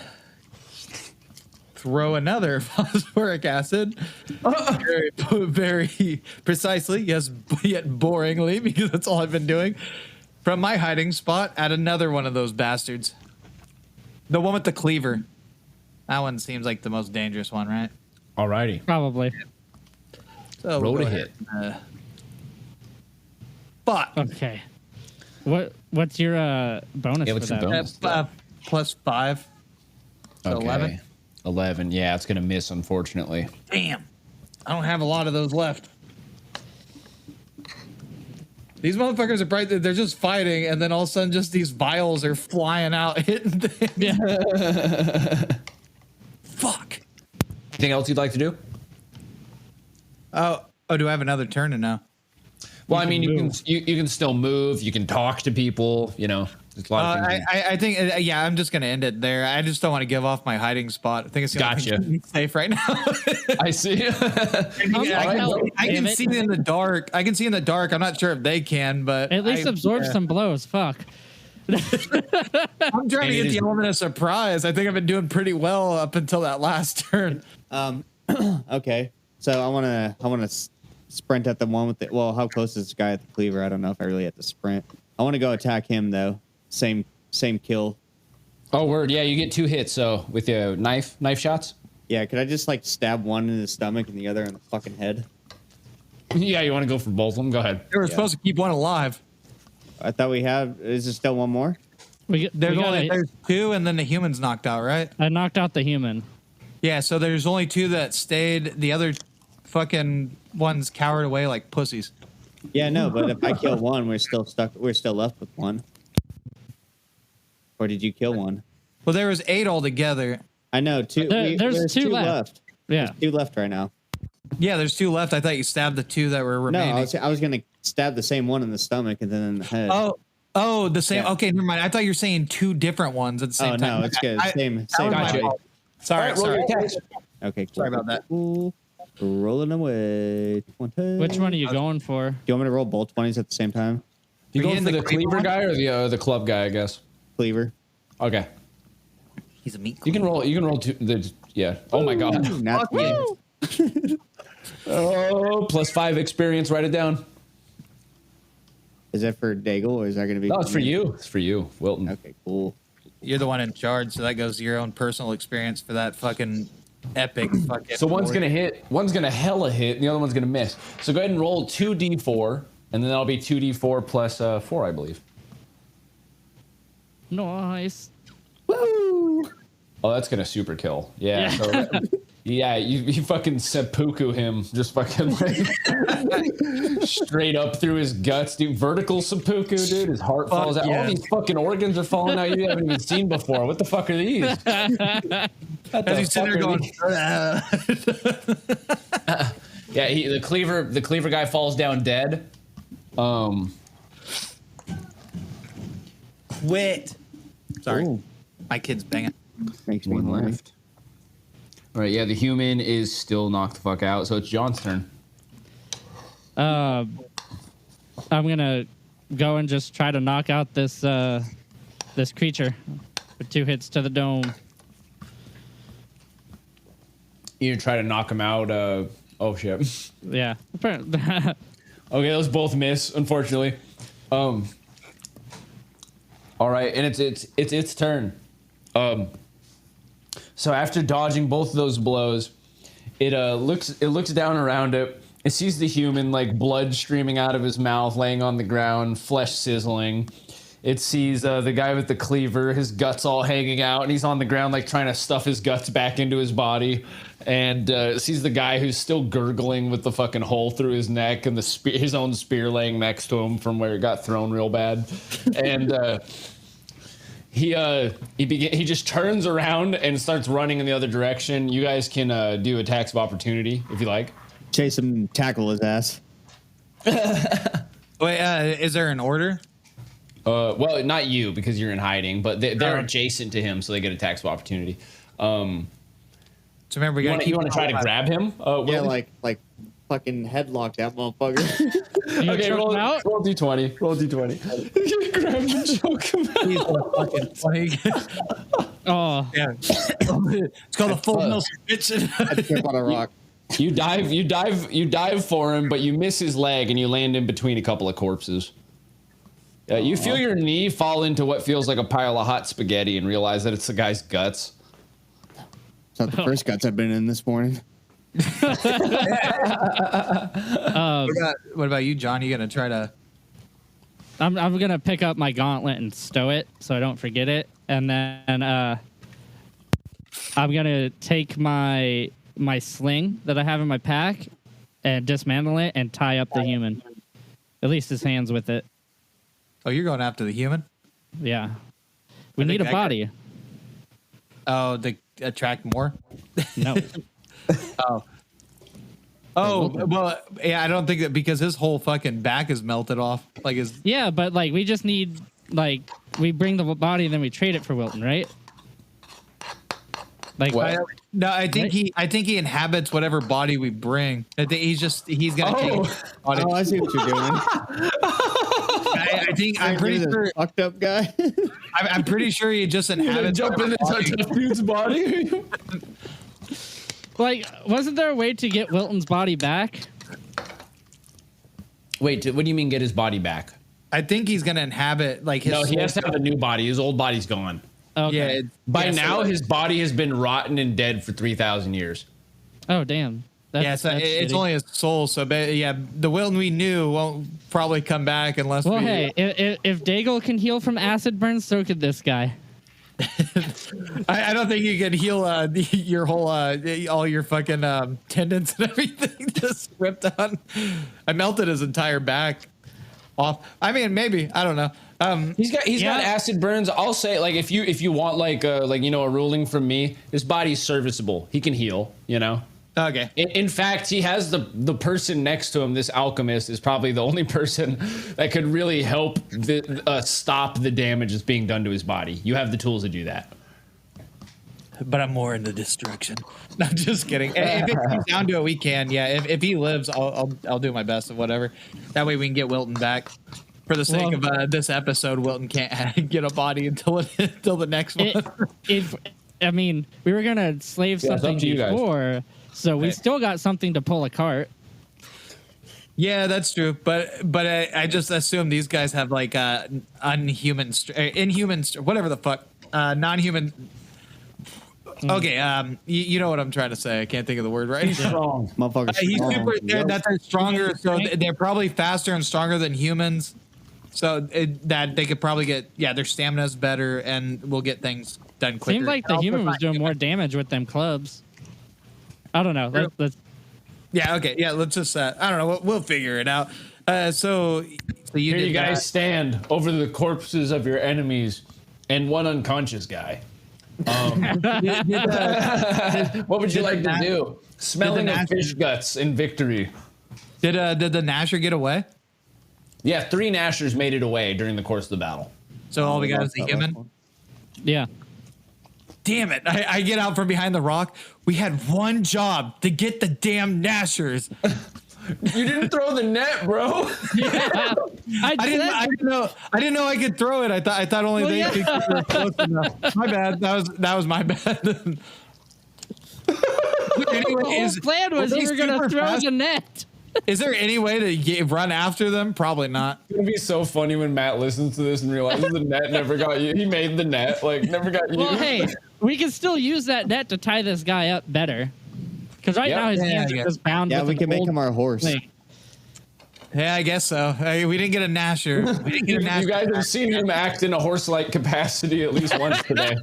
throw another phosphoric acid very, very precisely, yes, yet boringly, because that's all I've been doing, from my hiding spot at another one of those bastards. The one with the cleaver. That one seems like the most dangerous one, right? Alrighty. Probably. So Roll we'll to go hit. ahead and, Fuck. Okay. What's your bonus Yeah, for what's your that? bonus? +5. So Okay. 11. 11. Yeah, it's gonna miss, unfortunately. Damn. I don't have a lot of those left. These motherfuckers are bright. They're just fighting, and then all of a sudden, just these vials are flying out, hitting things. Yeah. Fuck. Anything else you'd like to do? Oh, do I have another turn or no? Well, I mean, you can still move. You can talk to people. You know, there's a lot of things. I think, yeah, I'm just gonna end it there. I just don't want to give off my hiding spot. I think it's gonna Gotcha. keep me safe right now. I see. I can see in the dark. I can see in the dark. I'm not sure if they can, but At least absorb yeah. some blows. Fuck. I'm trying to And get it the is- element of surprise. I think I've been doing pretty well up until that last turn. Okay, so I wanna sprint at the one with the. Well, how close is this guy at the cleaver? I don't know if I really have to sprint. I want to go attack him though. Same kill. Oh, word. Yeah, you get 2 hits. So with your knife shots. Yeah, could I just like stab one in the stomach and the other in the fucking head? Yeah, you want to go for both of them? Go ahead. They were supposed to keep one alive. I thought we have. Is there still one more? There's 2, and then the human's knocked out, right? I knocked out the human. Yeah, so there's only 2 that stayed. The other fucking ones cowered away like pussies. Yeah, no, but if I kill one, we're still stuck. We're still left with one. Or did you kill one? Well, there was 8 altogether. I know 2. There's two left. Yeah. There's 2 left right now. Yeah, there's 2 left. I thought you stabbed the 2 that were No, remaining. I was gonna stab the same one in the stomach and then in the head. Oh, the same. Yeah. Okay, never mind. I thought you were saying 2 different ones at the same Oh time. no, it's good. Same that was my body. fault. Sorry. Roll your attacks. Okay, cool. Sorry about that. Cool. Rolling away. 20. Which one are you going for? Do you want me to roll both 20s at the same time? You Are you going in for the the cleaver cleaver one? guy or the club guy? I guess. Cleaver. Okay. He's a meat. You can roll. You can roll yeah. Oh my god. Not Oh, +5 experience. Write it down. Is that for Daigle or is that going to be? No, it's for you. It's for you, Wilton. Okay, cool. You're the one in charge, so that goes to your own personal experience for that fucking epic fucking. So one's gonna hit, one's gonna hella hit, and the other one's gonna miss. So go ahead and roll 2d4, and then that'll be 2d4 plus 4, I believe. Nice. Woo! Oh, that's gonna super kill. Yeah. So, yeah, you fucking seppuku him, just fucking like straight up through his guts, dude. Vertical seppuku, dude. His heart falls out. yeah. All these fucking organs are falling out. You haven't even seen before. What the fuck are these? As he's sitting there going, Yeah, the cleaver guy falls down dead. quit. Sorry, Ooh, my kid's banging. makes me One horny. left. All right, yeah, the human is still knocked the fuck out, so it's John's turn. I'm gonna go and just try to knock out this this creature with 2 hits to the dome. You try to knock him out. Oh shit. Yeah. Okay, those both miss, unfortunately. All right, and it's its turn. So after dodging both of those blows, it looks down around it. It sees the human, like blood streaming out of his mouth, laying on the ground, flesh sizzling. It sees the guy with the cleaver, his guts all hanging out, and he's on the ground, like trying to stuff his guts back into his body. And it sees the guy who's still gurgling with the fucking hole through his neck, and his own spear laying next to him from where it got thrown real bad. And he just turns around and starts running in the other direction. You guys can do attacks of opportunity if you like. Chase him, tackle his ass. Wait, is there an order? Well, not you because you're in hiding, but they're adjacent to him, so they get attacks of opportunity. So remember, we gotta You want to try to grab him? Yeah, like fucking headlock that motherfucker. You Okay, choke roll, him out? roll d20. Roll d20. Grab and choke him out. Oh, Yeah. It's called a full Nelson bitch. I'd trip on a rock. You dive for him, but you miss his leg and you land in between a couple of corpses. You feel your knee fall into what feels like a pile of hot spaghetti and realize that it's the guy's guts. It's not the first guts I've been in this morning. What about you, John? You gonna try to? I'm gonna pick up my gauntlet and stow it so I don't forget it, and then I'm gonna take my sling that I have in my pack and dismantle it and tie up the human, at least his hands with it. Oh, you're going after the human? Yeah, we I need a think body. Oh, to attract more? No, Oh, well, yeah. I don't think that because his whole fucking back is melted off. Like his. yeah, but like we just need we bring the body and then we trade it for Wilton, right? Like No, I think he inhabits whatever body we bring. I think he's gonna take. Body. Oh, I see what you're doing. I'm pretty sure. Fucked up guy. I'm pretty sure he just inhabits. Jump in whatever this body. dude's body. Like, wasn't there a way to get Wilton's body back? Wait, what do you mean get his body back? I think he's gonna inhabit like his. No, he has to have a new body. His old body's gone. Okay. Yeah. By now, his body has been rotten and dead for 3,000 years. Oh, damn. That's, So that's it's shitty. only his soul. So yeah, the Wilton we knew won't probably come back unless. Well, we, hey, if Daigle can heal from acid burns, so could this guy. I don't think you can heal your whole all your fucking tendons and everything just ripped on. I melted his entire back off. I mean, maybe I don't know. He's got acid burns. I'll say, like, if you want like a ruling from me, his body's serviceable. He can heal. Okay. In fact, he has the person next to him. This alchemist is probably the only person that could really help stop the damage that's being done to his body. You have the tools to do that. But I'm more into destruction. No, I'm just kidding. If it comes down to it, we can. Yeah. If he lives, I'll do my best of whatever. That way we can get Wilton back. For the sake of this episode, Wilton can't get a body until the next one. I mean, we were gonna slave Yeah, it's up something to you guys. before, so we still got something to pull a cart. Yeah, that's true. But I just assume these guys have like inhuman, whatever the fuck, non-human. Okay, you know what I'm trying to say. I can't think of the word right now. Strong. Motherfucker. He's strong. super. Yep. That's stronger, so they're probably faster and stronger than humans. So that they could probably get, their stamina's better, and we'll get things done quicker. Seemed like the human was doing more damage with them clubs. I don't know. Let's Yeah. Okay. Yeah. Let's just. I don't know. We'll figure it out. So Here did you guys that. stand over the corpses of your enemies and one unconscious guy. What would you like to do? Smelling of fish guts in victory. Did the Nasher get away? Yeah, 3 Nashers made it away during the course of the battle. So all we got is the That human. last one. yeah. Damn it! I get out from behind the rock. We had one job to get the damn Nashers. You didn't throw the net, bro. I I didn't know I could throw it. I thought only Well, they yeah. could keep it close enough. My bad. That was my bad. Anyway, the whole plan was they you were gonna super throw fast? the net. Is there any way to run after them? Probably not. It's gonna be so funny when Matt listens to this and realizes the net never got you. He made the net, like never got you. Well, hey, we can still use that net to tie this guy up better. Because right Yep. now his Yeah, hands yeah. are just bound. Yeah, with we an can make old him our horse. thing. Yeah, I guess so. Hey, we didn't get a Nasher. We didn't get a Nasher. You guys have seen him act in a horse-like capacity at least once today.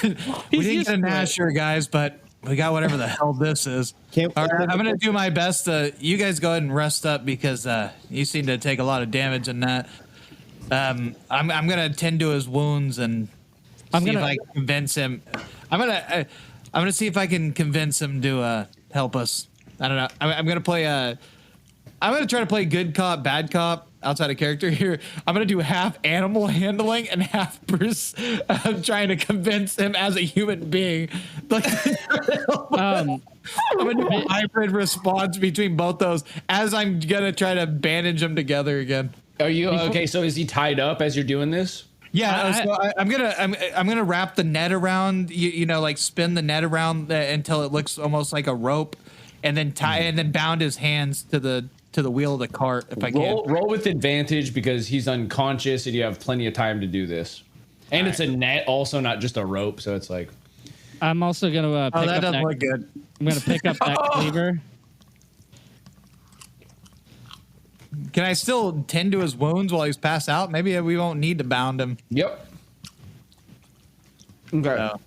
We He's didn't used get a to it. Nasher, guys, but we got whatever the hell this is. Can't- All right, I'm gonna do my best. You guys go ahead and rest up because you seem to take a lot of damage in that. I'm gonna tend to his wounds and I'm see gonna- if I can convince him. I'm gonna see if I can convince him to help us. I don't know. I'm gonna play I'm gonna try to play good cop, bad cop outside of character here. I'm gonna do half animal handling and half Bruce trying to convince him as a human being. Like, I'm gonna do a hybrid response between both those as I'm gonna try to bandage them together again. Are you okay? So is he tied up as you're doing this? Yeah, I'm gonna wrap the net around you know, like spin the net around until it looks almost like a rope, and then tie and then bound his hands to the wheel of the cart if I can. Roll with advantage because he's unconscious and you have plenty of time to do this. And it's a net, also not just a rope. So it's like I'm also gonna pick Oh, that up doesn't that. look good. I'm gonna pick up that cleaver. Can I still tend to his wounds while he's passed out? Maybe we won't need to bound him. Yep. Okay. So,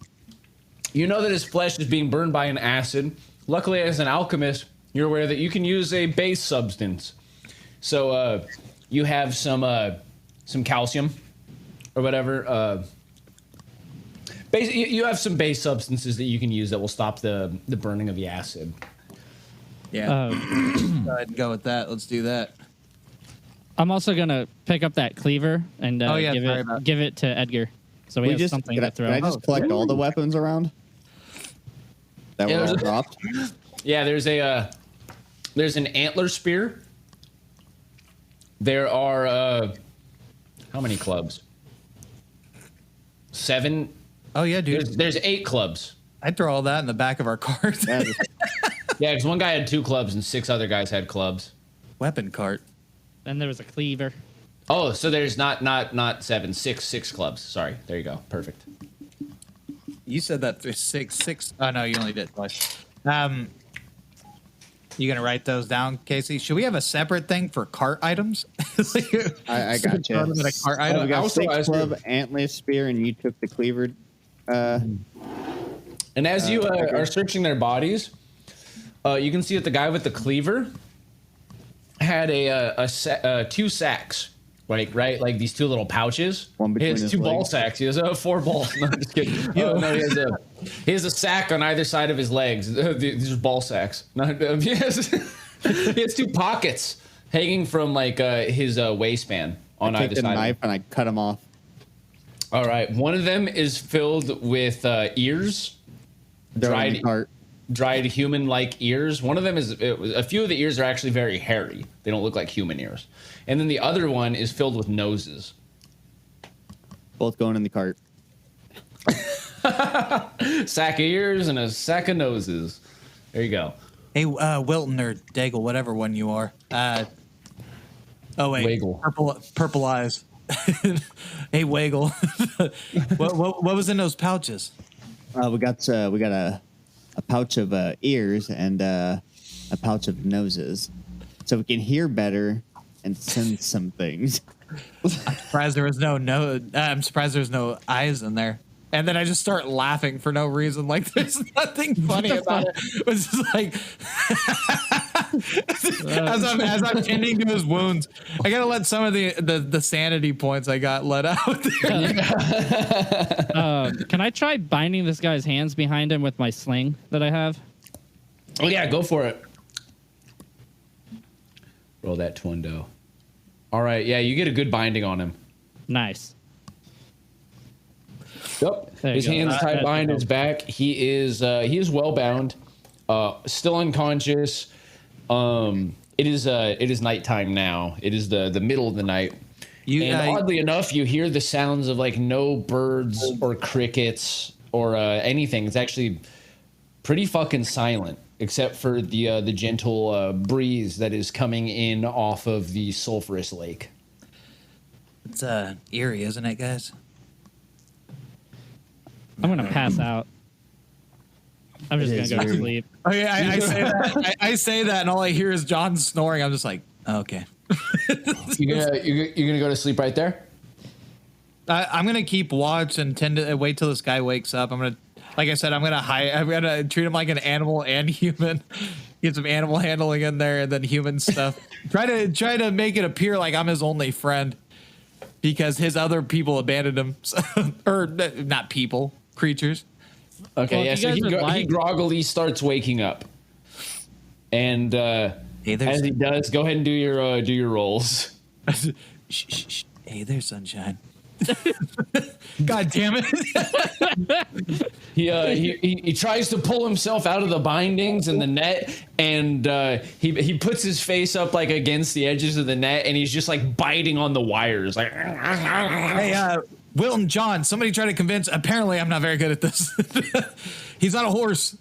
You know that his flesh is being burned by an acid. Luckily, as an alchemist, you're aware that you can use a base substance. So you have some calcium or whatever. You have some base substances that you can use that will stop the burning of the acid. yeah, Uh, go ahead and go with that. Let's do that. I'm also gonna pick up that cleaver and Oh, yeah, sorry about- give it to Edgar, so we have something can to I, throw. can I just collect all the weapons around that Yeah, were all there's a- dropped? Yeah, there's an antler spear. There are how many clubs? 7. Oh yeah, dude. There's 8 clubs. I'd throw all that in the back of our cart. Yeah, Yeah, because one guy had 2 clubs and 6 other guys had clubs. Weapon cart. Then there was a cleaver. Oh, so there's not 7, 6 clubs. Sorry, there you go. Perfect. You said that there's six. Oh no, you only did twice. You gonna write those down, Casey? Should we have a separate thing for cart items? I got you. Throw them in a cart item. We got Also, 6 as club, antler spear, and you took the cleaver. And as you are searching their bodies, you can see that the guy with the cleaver had 2 sacks, like these 2 little pouches. One between he has his 2 ball legs. sacks. He has 4 balls. No, I'm just kidding. No, he has a sack on either side of his legs. These are ball sacks. He has 2 pockets hanging from like his waistband on I either took the side. knife and I cut him off. All right, one of them is filled with ears, Throw it in the cart. dried human-like ears. One of them is a few of the ears are actually very hairy. They don't look like human ears. And then the other one is filled with noses. Both going in the cart. Sack of ears and a sack of noses. There you go. Hey, Wilton or Daigle, whatever one you are. Oh wait, Waggle. purple eyes. Hey, Waggle. what was in those pouches? We got a pouch of ears and a pouch of noses, so we can hear better and sense some things. I'm surprised there's no eyes in there. And then I just start laughing for no reason. Like there's nothing funny about it. It was just like as I'm tending to his wounds, I gotta let some of the sanity points I got let out. Can I try binding this guy's hands behind him with my sling that I have? Oh yeah, go for it. Roll that twindo. All right, yeah, you get a good binding on him. Nice. Yep. There you His go. hands tied That behind his helps. back. He is well bound, still unconscious. It is nighttime now. It is the middle of the night. Oddly enough, you hear the sounds of like no birds or crickets or anything. It's actually pretty fucking silent, except for the gentle breeze that is coming in off of the sulfurous lake. It's eerie, isn't it, guys? I'm gonna pass out. I'm just gonna go to sleep. Oh yeah, I say that. I say that, and all I hear is John snoring. I'm just like, oh, okay. You're gonna go to sleep right there? I'm gonna keep watch and tend to wait till this guy wakes up. Like I said, I'm gonna treat him like an animal and human. Get some animal handling in there, and then human stuff. Try to make it appear like I'm his only friend, because his other people abandoned him, or not people, creatures. Okay, Well, yeah. if you So guys he would groggily starts waking up, and Hey, as he does, go ahead and do your rolls. shh, shh, shh. Hey there, sunshine. God damn it! He tries to pull himself out of the bindings and the net, and he puts his face up like against the edges of the net, and he's just like biting on the wires, like. Hey, Wilton, John, somebody try to convince. Apparently, I'm not very good at this. He's not a horse.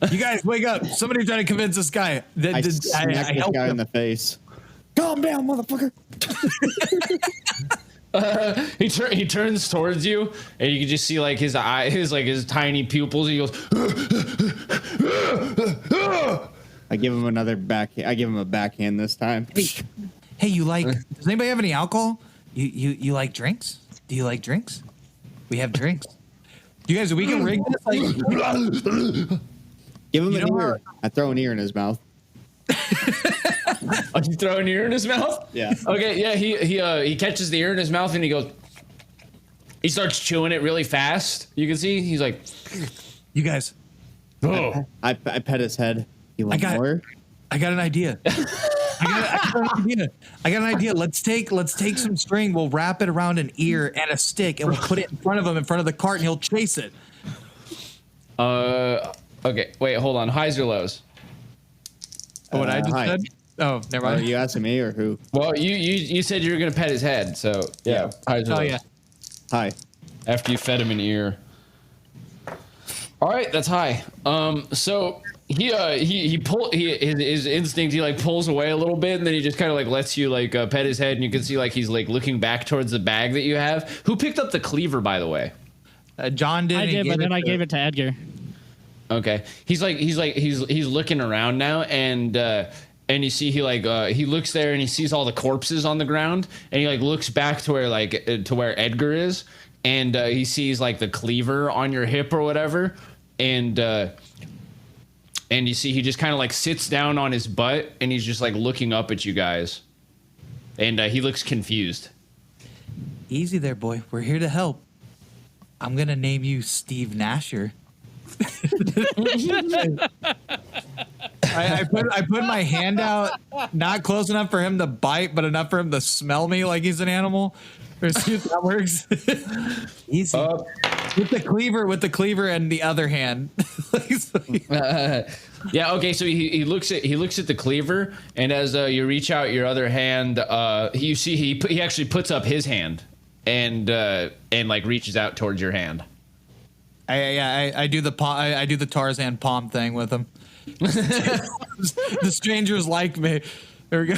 You guys, wake up! Somebody try to convince this guy. I smack this helped guy in him. the face. Calm down, motherfucker. He turns towards you, and you can just see like his his tiny pupils. And he goes. I give him a backhand this time. Hey, you like? Does anybody have any alcohol? You like drinks? Do you like drinks? We have drinks. You guys, we can rig this. Like, Give him You an know ear. I throw an ear in his mouth. Oh, you throw an ear in his mouth? Yeah. Okay, yeah, he catches the ear in his mouth and he starts chewing it really fast. You can see he's like, you guys, oh. I pet his head. You want got it. more? I got an idea. I got an idea. Let's take some string. We'll wrap it around an ear and a stick, and we'll put it in front of him, in front of the cart, and he'll chase it. Okay, wait, hold on. Highs or lows? What I just hi. said? Oh, never Are mind. you asking me or who? Well, you said you were gonna pet his head, so yeah. Highs or Oh lows? yeah. Hi. After you fed him an ear. All right, that's high. So his instinct, he like pulls away a little bit, and then he just kind of like lets you like pet his head, and you can see like he's like looking back towards the bag that you have. Who picked up the cleaver, by the way? John did. I did, but then I gave it to Edgar. Okay, he's looking around now, and you see he looks there and he sees all the corpses on the ground, and he like looks back to where Edgar is, and he sees like the cleaver on your hip or whatever, and you see he just kind of like sits down on his butt, and he's just like looking up at you guys, and he looks confused. Easy there, boy. We're here to help. I'm gonna name you Steve Nasher. I put my hand out, not close enough for him to bite, but enough for him to smell me like he's an animal. Or see if that works. Easy. With the cleaver and the other hand. Yeah. Okay. So he looks at the cleaver, and as you reach out your other hand, you see he actually puts up his hand, and like reaches out towards your hand. I do the Tarzan palm thing with him. The strangers like me. There we go.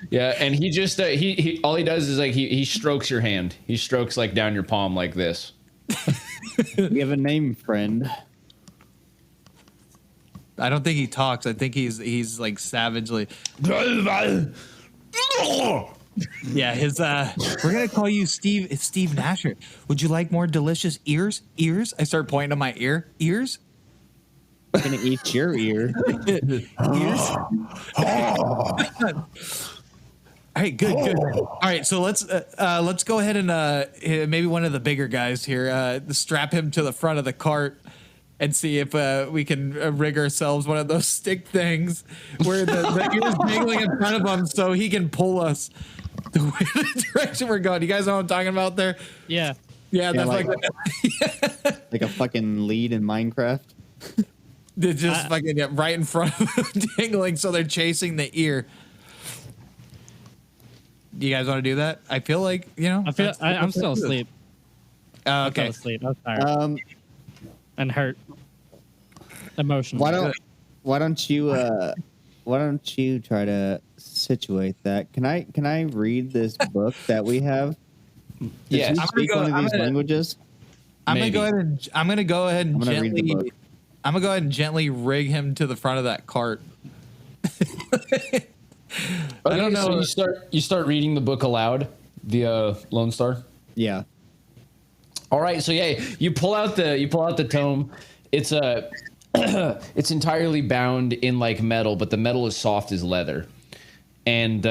Yeah, and he just he all he does is like he strokes your hand. He strokes like down your palm like this. You have a name, friend. I don't think he talks. I think he's like savagely. Yeah, his we're gonna call you Steve. It's Steve Nasher. Would you like more delicious ears? Ears? I start pointing to my ears. I'm gonna eat your ear. Ears. All right, good. All right, so let's go ahead and maybe one of the bigger guys here strap him to the front of the cart and see if we can rig ourselves one of those stick things where the ears dangling in front of him so he can pull us the direction we're going. You guys know what I'm talking about there? Yeah. Yeah, that's like- like Like a fucking lead in Minecraft. they're just fucking right in front of them, dangling, so they're chasing the ear. You guys want to do that? I feel like, I'm still asleep. Oh, I okay. fell asleep. I was tired and hurt emotionally. Why don't you try to situate that? Can I read this book that we have? Does Yes. he speak one of these languages? I'm Maybe. gonna go ahead and I'm gonna read the book. gently rig him to the front of that cart. I don't know. So you start reading the book aloud, the Lone Star. Yeah. All right, so yeah, you pull out the tome. It's it's entirely bound in like metal, but the metal is soft as leather. And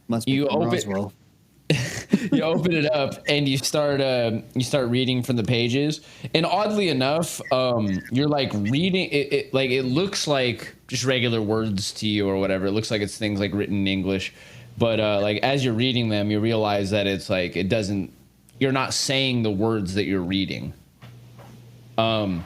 Must be You from open- Roswell. you open it up and you start reading from the pages. And oddly enough, you're like reading it like it looks like just regular words to you or whatever. It looks like it's things like written in English, but like as you're reading them, you realize that it's like it doesn't. You're not saying the words that you're reading. And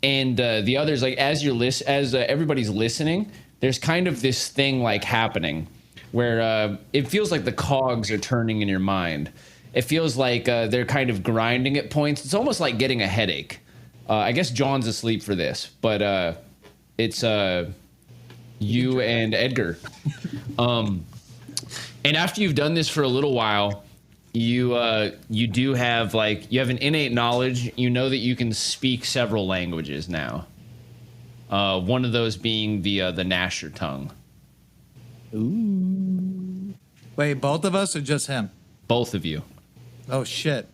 the others, like as everybody's listening, there's kind of this thing like happening where it feels like the cogs are turning in your mind. It feels like they're kind of grinding at points. It's almost like getting a headache. I guess John's asleep for this, but it's you and Edgar. And after you've done this for a little while, you do have you have an innate knowledge. You know that you can speak several languages now. One of those being the Nasher tongue. Ooh. Wait, both of us or just him? Both of you. Oh shit!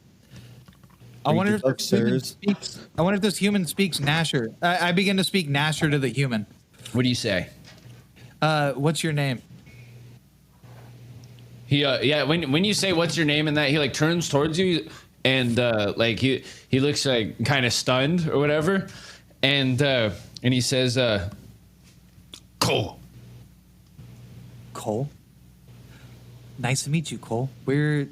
I Read wonder the if book, this human sirs. speaks. I wonder if this human speaks Nasher. I begin to speak Nasher to the human. What do you say? What's your name? He when you say what's your name and that, he like turns towards you and like he looks like kind of stunned or whatever, and he says Cole. Cole. Nice to meet you, Cole. We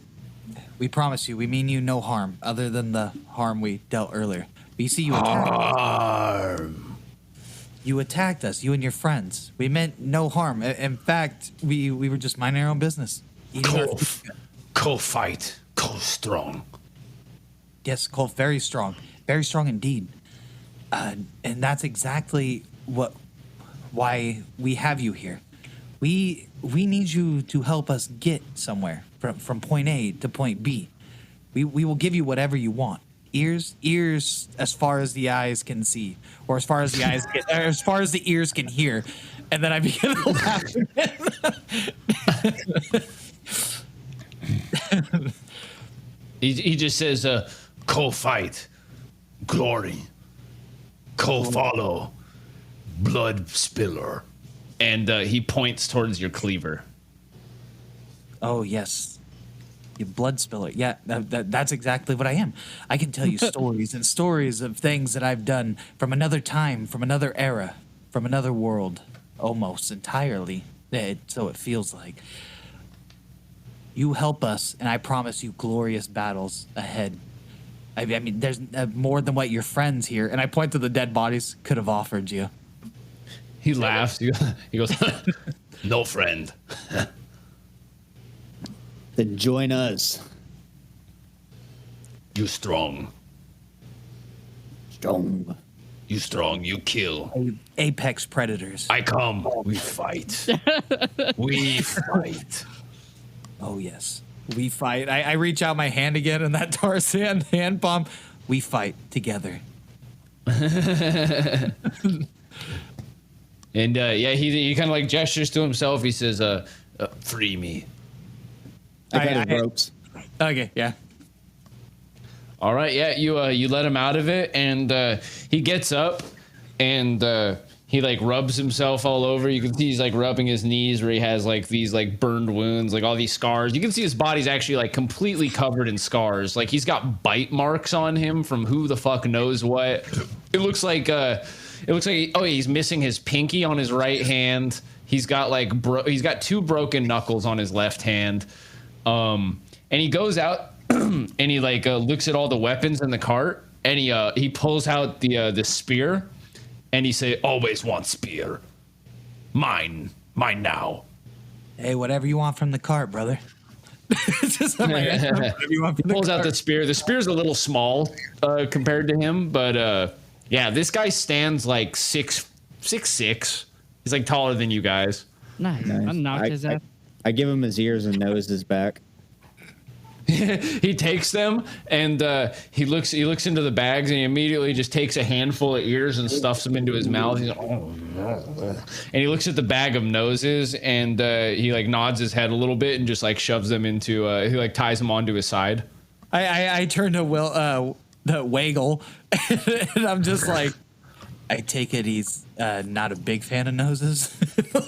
promise you, we mean you no harm other than the harm we dealt earlier. We see you attacked us. You attacked us, you and your friends. We meant no harm. In fact, we were just minding our own business. Eating our food. Cole fight. Cole strong. Yes, Cole, very strong indeed. And that's exactly why we have you here. We need you to help us get somewhere from point A to point B. We will give you whatever you want. Ears as far as the eyes can see, or as far as the eyes or as far as the ears can hear. And then I begin to laugh again. He just says Cole fight. Glory. Cole follow. Blood spiller. And he points towards your cleaver. Oh yes. You blood spiller. Yeah, that's exactly what I am. I can tell you stories and stories of things that I've done from another time, from another era, from another world, almost entirely. So it feels like. You help us, and I promise you glorious battles ahead. I mean, there's more than what your friends here, and I point to the dead bodies, could have offered you. He laughs. He goes, no friend. Then join us. You strong. Strong. You strong. You kill. Apex predators. I come. We fight. We fight. Oh yes. We fight. I reach out my hand again in that Tarzan hand palm. We fight together. And he kind of like gestures to himself. He says, free me. I got his ropes. Okay, yeah. All right, yeah, you let him out of it, and he gets up, and he like rubs himself all over. You can see he's like rubbing his knees where he has like these like burned wounds, like all these scars. You can see his body's actually like completely covered in scars. Like he's got bite marks on him from who the fuck knows what. It looks like he's missing his pinky on his right hand. He's got like he's got 2 broken knuckles on his left hand. And he goes out and he like looks at all the weapons in the cart, and he pulls out the spear, and he say, "Always want spear. Mine now." Hey, whatever you want from the cart, brother. It's just like, whatever you want He from the pulls out cart. the spear. The spear's a little small compared to him, but yeah, this guy stands like 6'6". He's like taller than you guys. Nice. I knocked his ass. I give him his ears and noses back. He takes them, and he looks into the bags, and he immediately just takes a handful of ears and stuffs them into his mouth. He's like, oh. And he looks at the bag of noses, and he like nods his head a little bit and just like shoves them into he like ties them onto his side. I turn to the Waggle, and I'm just like, I take it he's not a big fan of noses.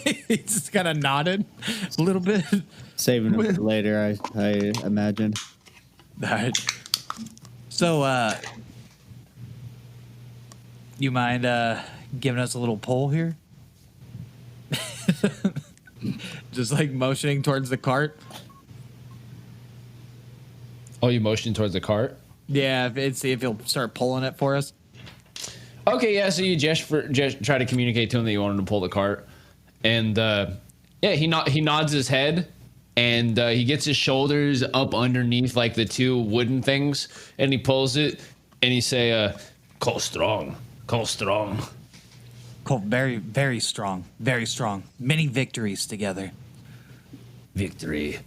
he just kind of nodded a little bit. Saving him for later, I imagine. All right. So, you mind giving us a little pull here? Just like motioning towards the cart. Oh, you motion towards the cart? Yeah, see if he'll start pulling it for us. Okay, yeah. So you just try to communicate to him that you want him to pull the cart, and yeah, he nods his head, and he gets his shoulders up underneath like the 2 wooden things, and he pulls it, and he say, "Call strong, call strong." Cool. Very, very strong. Very strong. Many victories together. Victory.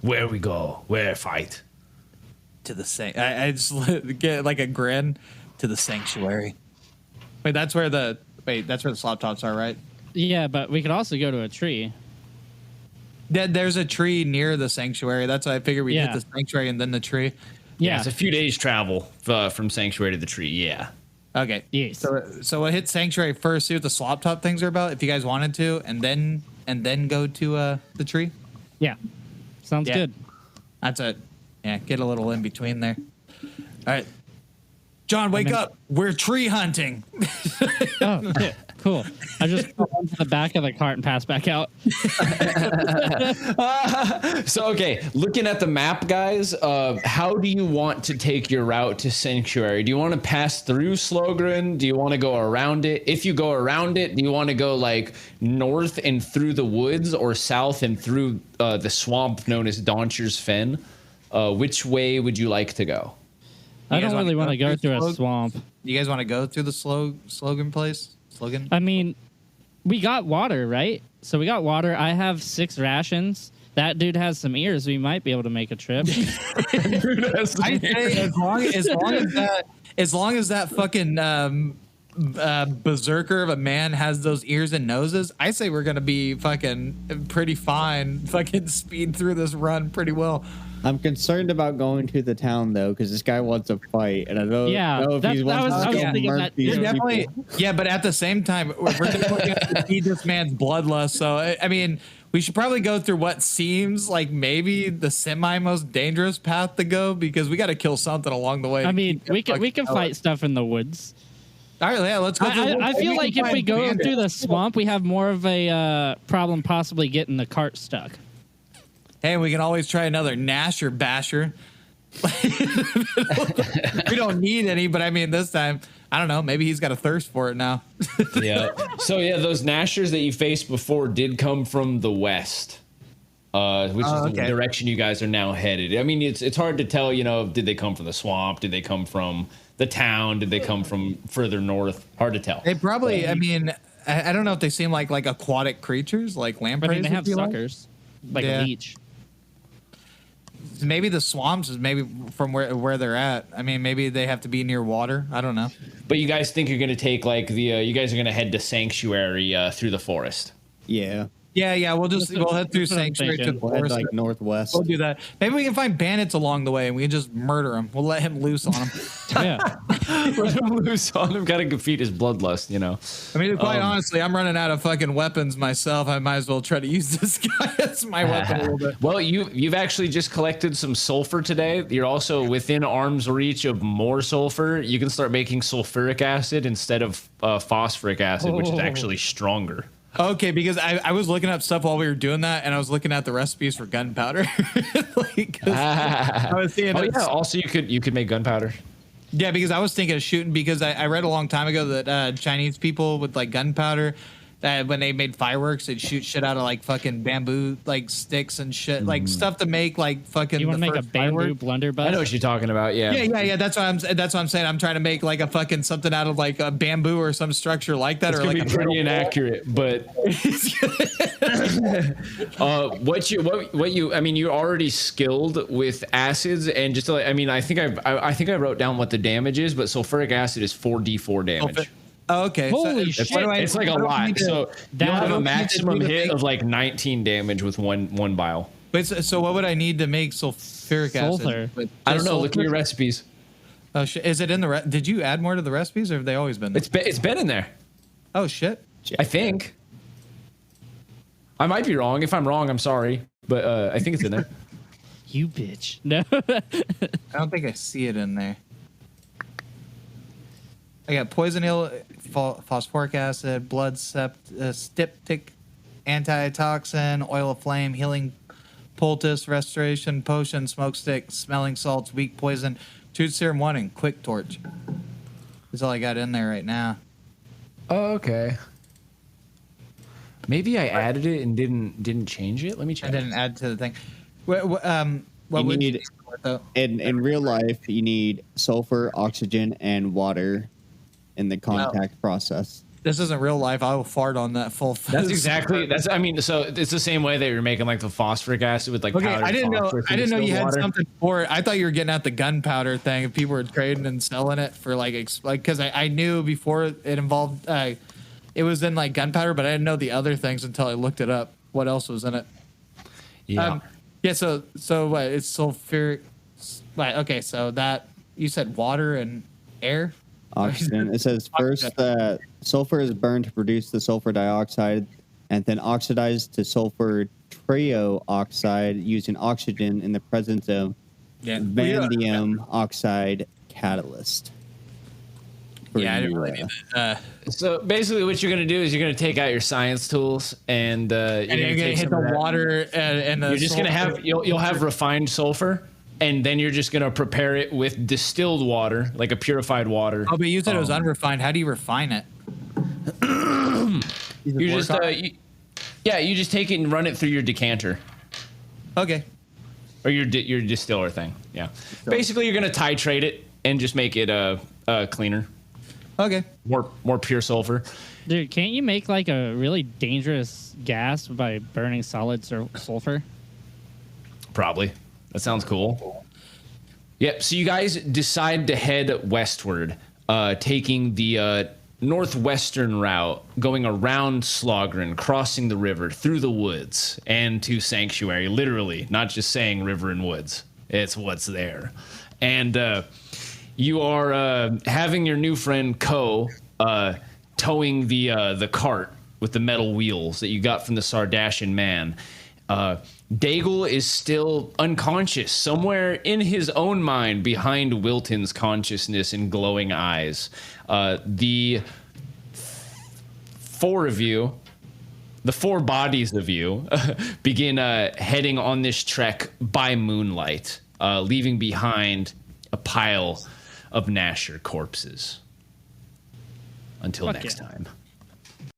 Where we go? Where fight? To the same. I just get like a grin. To the sanctuary. Wait, that's where the Slop Tops are, right? Yeah, but we could also go to a tree. There's a tree near the sanctuary. That's why I figured we'd hit the sanctuary and then the tree. Yeah, Yeah. it's a few days travel from Sanctuary to the tree. Yeah. Okay. Yes. So we'll hit sanctuary first, see what the Slop Top things are about, if you guys wanted to, and then go to the tree. Yeah. Sounds Yeah. good. That's it. Yeah, get a little in between there. All right. John, wake up. We're tree hunting. Oh, shit. Cool. I just go onto the back of the cart and pass back out. So, okay, looking at the map, guys, how do you want to take your route to Sanctuary? Do you want to pass through Slogren? Do you want to go around it? If you go around it, do you want to go like north and through the woods, or south and through the swamp known as Doncher's Fen? Which way would you like to go? I guys don't really want to go through a Slog? swamp. You guys want to go through the slogan place? Slogan? I mean, we got water, right? So we got water. I have 6 rations. That dude has some ears. We might be able to make a trip. I say as long as that fucking berserker of a man has those ears and noses, I say we're gonna be fucking pretty fine. Fucking speed through this run pretty well. I'm concerned about going to the town though, because this guy wants a fight, and I don't Yeah, know if that- he that wants was- I to was go thinking murk that these too. people. Definitely, yeah, but at the same time, we're definitely gonna feed this man's bloodlust. So I mean, we should probably go through what seems like maybe the semi most dangerous path to go, because we got to kill something along the way. I mean, we can fight stuff in the woods. All right, yeah, let's go. I feel like if we go through the swamp, we have more of a problem possibly getting the cart stuck. Hey, we can always try another Nasher basher. We don't need any, but I mean, this time, I don't know. Maybe he's got a thirst for it now. Yeah. So yeah, those Nashers that you faced before did come from the west. which is the okay. direction you guys are now headed. I mean, it's hard to tell, did they come from the swamp? Did they come from the town? Did they come from further north? Hard to tell. They probably, I mean, I don't know if they seem like aquatic creatures, like lampreys. I mean, they have would be like. suckers, like Yeah. a leech. Maybe the swamps is maybe from where they're at. I mean, maybe they have to be near water. I don't know. But you guys think you're going to take you guys are going to head to Sanctuary through the forest. Yeah. Yeah. We'll head through That's what I'm Sanctuary to the thinking. We'll head forest. like northwest. We'll do that. Maybe we can find bandits along the way and we can just murder them. We'll let him loose on them. Yeah. Let him loose on him. Got to feed his bloodlust, I mean, quite honestly, I'm running out of fucking weapons myself. I might as well try to use this guy as my weapon a little bit. Well, you've actually just collected some sulfur today. You're also within arm's reach of more sulfur. You can start making sulfuric acid instead of phosphoric acid, which is actually stronger. Okay, because I was looking up stuff while we were doing that, and I was looking at the recipes for gunpowder. I was seeing. Oh yeah. Also, you could make gunpowder. Yeah, because I was thinking of shooting because I read a long time ago that Chinese people with like gunpowder, that when they made fireworks, they'd shoot shit out of like fucking bamboo like sticks and shit, like stuff to make like fucking. You want to make a bamboo blunderbuss? I know what you're talking about. Yeah. Yeah. That's what I'm saying. I'm trying to make like a fucking something out of like a bamboo or some structure like that, It's or gonna like be pretty inaccurate, but I mean, you're already skilled with acids, and just like, I mean, I think I wrote down what the damage is, but sulfuric acid is 4d4 damage. Oh, okay. Holy shit. It's like a lot. So you'll have a maximum hit of like 19 damage with one vial. But so what would I need to make sulfuric Sulfur. acid? With I don't know. sulfur? Look at your recipes. Oh shit! Is it in the? Did you add more to the recipes, or have they always been there? It's been in there. Oh shit! I think. I might be wrong. If I'm wrong, I'm sorry, but I think it's in there. You bitch. No. I don't think I see it in there. I got poison eel, phosphoric acid, blood styptic, antitoxin, oil of flame, healing poultice, restoration potion, smoke stick, smelling salts, weak poison, tooth serum 1, and quick torch. That's all I got in there right now. Oh, okay. Maybe I added it and didn't change it. Let me check. I didn't add to the thing. What would need- you for it, though? In real life, you need sulfur, oxygen, and water in the contact process. This isn't real life. I will fart on that full. That's exactly. I mean, so it's the same way that you're making like the phosphoric acid with like. Okay, powdered I didn't know. phosphorus I and didn't know you distilled had water. something for it. I thought you were getting at the gunpowder thing. If people were trading and selling it for like because I knew before it involved. It was in like gunpowder, but I didn't know the other things until I looked it up. What else was in it? Yeah. Yeah. So what? It's sulfuric. Right. Okay. So that you said water and air. Oxygen. It says first sulfur is burned to produce the sulfur dioxide, and then oxidized to sulfur trioxide using oxygen in the presence of vanadium oxide catalyst. Yeah, I didn't really need that. So basically, what you're gonna do is you're gonna take out your science tools and you're And you're gonna gonna take hit some of the that. water and the. You're just gonna have you'll have refined sulfur, and then you're just gonna prepare it with distilled water, like a purified water. Oh, but you said it was unrefined. How do you refine it? You just you just take it and run it through your decanter Okay. or your distiller thing. Yeah. Basically, you're gonna titrate it and just make it cleaner, Okay. more pure sulfur. Dude, can't you make like a really dangerous gas by burning solid sulfur? Probably. That sounds cool. Yep. So you guys decide to head westward, taking the northwestern route, going around Slogren, crossing the river, through the woods, and to Sanctuary. Literally, not just saying river and woods. It's what's there. And you are having your new friend Ko towing the cart with the metal wheels that you got from the Sardashian man. Daigle is still unconscious, somewhere in his own mind behind Wilton's consciousness and glowing eyes. The four bodies of you begin heading on this trek by moonlight, leaving behind a pile of Nasher corpses. Until Fuck next yeah. time.